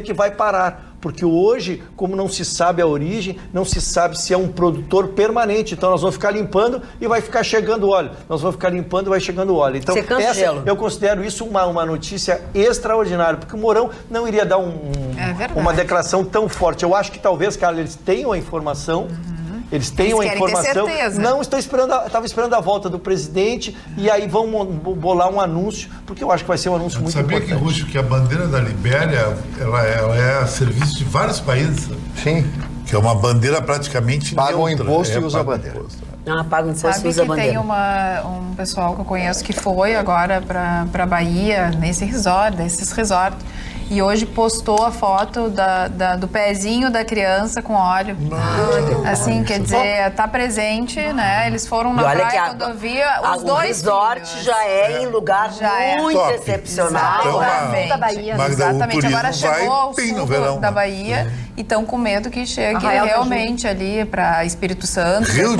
que vai parar. Porque hoje, como não se sabe a origem, não se sabe se é um produtor permanente. Então, nós vamos ficar limpando e vai ficar chegando óleo. Nós vamos ficar limpando e vai chegando óleo. Então, eu considero isso uma notícia extraordinária, porque o Mourão não iria dar uma declaração tão forte. Eu acho que talvez, cara, eles tenham a informação... Eles tenham a informação, estava esperando a volta do presidente e aí vão bolar um anúncio, porque eu acho que vai ser um anúncio muito importante. Sabia, Rússio, que a bandeira da Libéria ela é a serviço de vários países? Sim. Que é uma bandeira praticamente neutra. Paga o imposto e usa a bandeira. Paga o imposto e usa a bandeira. Tem um pessoal que eu conheço que foi agora para Bahia, nesses resorts, e hoje postou a foto do pezinho da criança com óleo. Assim, quer dizer, tá presente, né? Eles foram na praia quando eu via os dois. O resort já é em lugar muito excepcional. Exatamente. Da Bahia. Exatamente. Agora chegou ao sul da Bahia e estão com medo que chegue realmente ali para Espírito Santo, Rio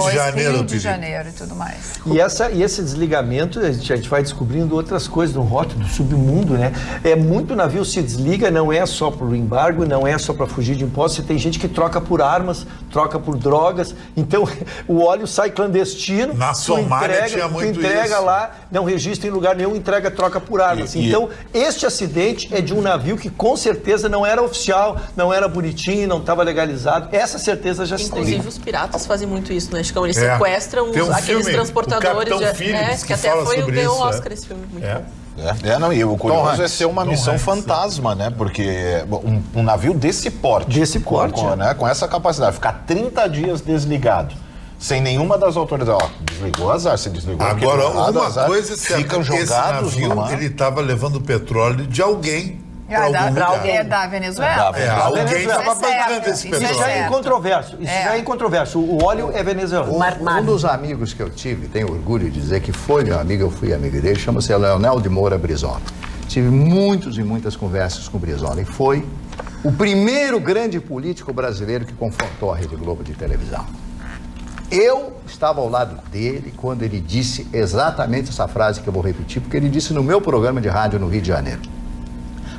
de Janeiro e tudo mais. E esse desligamento, a gente vai descobrindo outras coisas no rótulo do submundo, né? Muito navio se desliga, não é só para o embargo, não é só para fugir de impostos, tem gente que troca por armas, troca por drogas, então o óleo sai clandestino, na Somália tinha muito entrega isso. Lá, não registra em lugar nenhum, troca por armas. Então, este acidente é de um navio que com certeza não era oficial, não era bonitinho, não estava legalizado, essa certeza já se tem. Inclusive os piratas fazem muito isso, né? Chicão, eles sequestram aqueles transportadores, que até foi o deu Oscar esse filme, muito bom. E o curioso é ser uma missão fantasma, né? Porque um navio desse porte, com essa capacidade, ficar 30 dias desligado, sem nenhuma das autoridades. Desligou azar, se desligou. Agora, uma coisa é ficam jogados esse navio, ele estava levando petróleo de alguém É da Venezuela. Alguém estava Isso é bancando certo, esse isso é pessoal. Isso já é certo. incontroverso. Isso já é incontroverso. O óleo é venezuelano. Um dos amigos que eu tive, tenho orgulho de dizer que foi meu amigo, eu fui amigo dele, chama-se Leonel de Moura Brizola. Tive muitas e muitas conversas com o Brizola e foi o primeiro grande político brasileiro que confrontou a Rede Globo de televisão. Eu estava ao lado dele quando ele disse exatamente essa frase que eu vou repetir, porque ele disse no meu programa de rádio no Rio de Janeiro.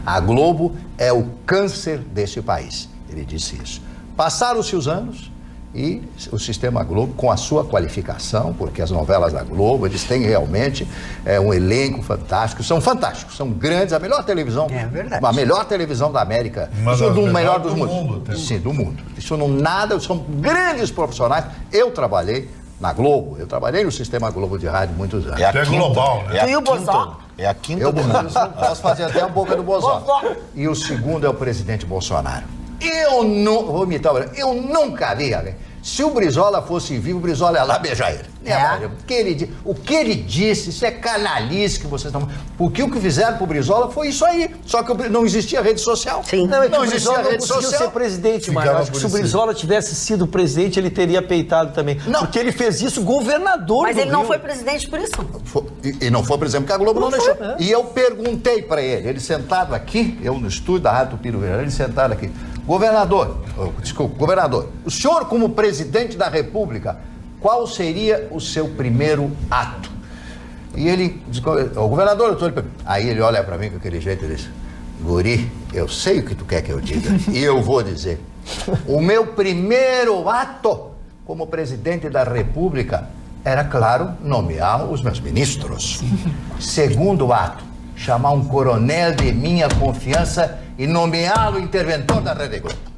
A Globo é o câncer deste país. Ele disse isso. Passaram-se os anos e o Sistema Globo, com a sua qualificação, porque as novelas da Globo, eles têm realmente um elenco fantástico, são fantásticos, são grandes, a melhor televisão, a melhor televisão da América, isso do melhor dos mundos. Sim, do mundo. Isso não nada, são grandes profissionais. Eu trabalhei na Globo, eu trabalhei no Sistema Globo de rádio muitos anos. É global, né? Tu e o Bozó? É a quinta Eu do mundo. posso fazer até a boca do Bozó. E o segundo é o presidente Bolsonaro. Eu nunca vi, se o Brizola fosse vivo, o Brizola ia lá beijar ele. O que ele disse, isso é canalice que vocês estão... Porque o que fizeram pro Brizola foi isso aí. Só que não existia rede social. Sim. Não existia rede social. Não conseguiu ser presidente, mas acho que se o Brizola tivesse sido presidente, ele teria peitado também. Não. Porque ele fez isso governador Mas do ele não Rio. foi presidente por isso. E não foi, por exemplo, que a Globo não deixou. E eu perguntei para ele sentado aqui, eu no estúdio da Rádio Tupi do Rio, ele sentado aqui, governador, o senhor como presidente da República, qual seria o seu primeiro ato? E ele disse, o governador, aí ele olha para mim com aquele jeito e diz, guri, eu sei o que tu quer que eu diga, e eu vou dizer, o meu primeiro ato como presidente da República era, claro, nomear os meus ministros. Segundo ato, chamar um coronel de minha confiança e nomeá-lo interventor da Rede Globo.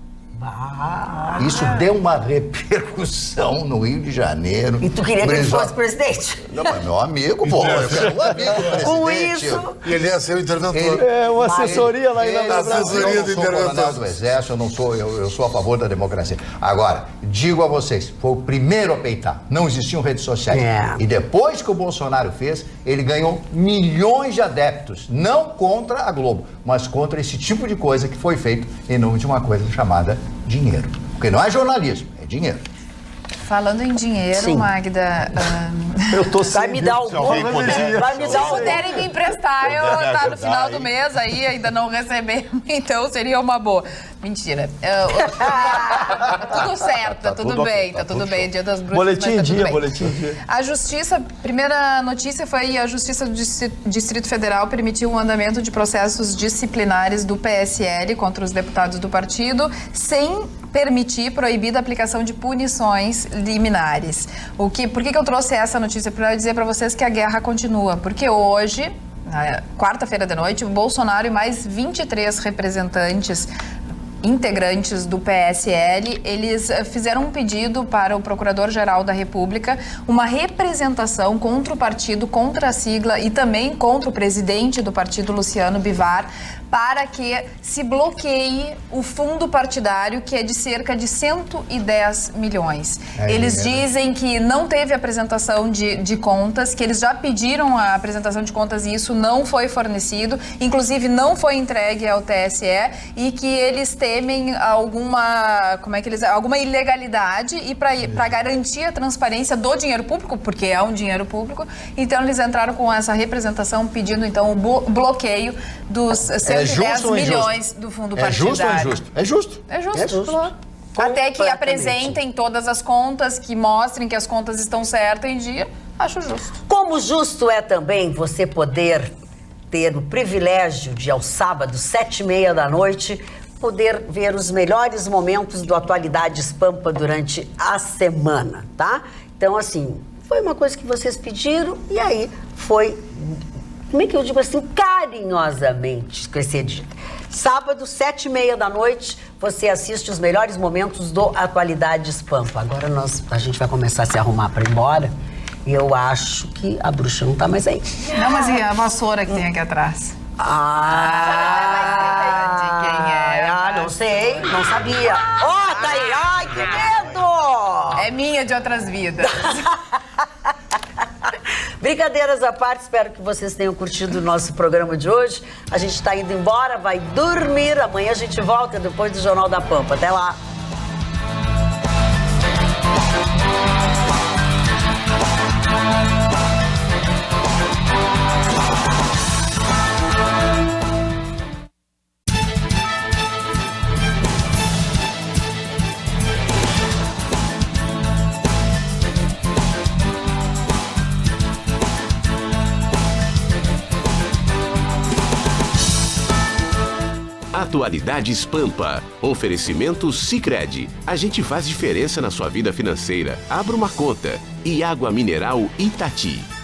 Isso deu uma repercussão no Rio de Janeiro. E tu queria que ele fosse presidente? Não, mas meu amigo, pô, eu quero um amigo presidente. Com isso... E ele ia ser o interventor. Uma assessoria lá em Eu assessoria do não sou coronel interventor. do Exército, eu sou a favor da democracia. Agora, digo a vocês, foi o primeiro a peitar. Não existiam redes sociais. E depois que o Bolsonaro fez, ele ganhou milhões de adeptos. Não contra a Globo, mas contra esse tipo de coisa que foi feito em nome de uma coisa chamada dinheiro. Porque não é jornalismo, é dinheiro. Falando em dinheiro, Sim. Magda... Eu tô Vai me dar algum... Vai me Se dar algum... puderem me emprestar, eu tá no final do mês aí, ainda não recebemos, então seria uma boa. Mentira. Tudo certo, tá tudo bem, tá tudo bem. Dia das Bruxas, Boletim mas tá tudo dia, bem. boletim dia. A Justiça, primeira notícia foi a Justiça do Distrito Federal permitiu o andamento de processos disciplinares do PSL contra os deputados do partido, sem permitir proibida a aplicação de punições liminares. Por que eu trouxe essa notícia? Para dizer para vocês que a guerra continua, porque hoje, quarta-feira de noite, o Bolsonaro e mais 23 representantes integrantes do PSL, eles fizeram um pedido para o Procurador-Geral da República, uma representação contra o partido, contra a sigla e também contra o presidente do partido, Luciano Bivar, para que se bloqueie o fundo partidário, que é de cerca de 110 milhões. Eles dizem que não teve apresentação de contas, que eles já pediram a apresentação de contas e isso não foi fornecido, inclusive não foi entregue ao TSE, e que eles temem alguma ilegalidade e para garantir a transparência do dinheiro público, porque é um dinheiro público, então eles entraram com essa representação pedindo então o bloqueio dos 110 milhões do fundo partidário. É justo ou injusto? É justo. É justo, claro. Até que apresentem todas as contas, que mostrem que as contas estão certas em dia, acho justo. Como justo é também você poder ter o privilégio de, aos sábados, 7h30 da noite, poder ver os melhores momentos do Atualidades Pampa durante a semana, tá? Então, assim, foi uma coisa que vocês pediram e aí foi, como é que eu digo assim, carinhosamente, com esse dia. Sábado, 7h30 da noite, você assiste os melhores momentos do Atualidades Pampa. Agora a gente vai começar a se arrumar para ir embora. E eu acho que a bruxa não tá mais aí. Não, mas e a vassoura que tem aqui atrás? De quem é? Não sei, não sabia. Ó, tá aí, ai, que medo! É minha de outras vidas. Brincadeiras à parte, espero que vocês tenham curtido o nosso programa de hoje. A gente está indo embora, vai dormir. Amanhã a gente volta depois do Jornal da Pampa. Até lá! Atualidades Pampa. Oferecimento Sicredi. A gente faz diferença na sua vida financeira. Abra uma conta. E água mineral Itati.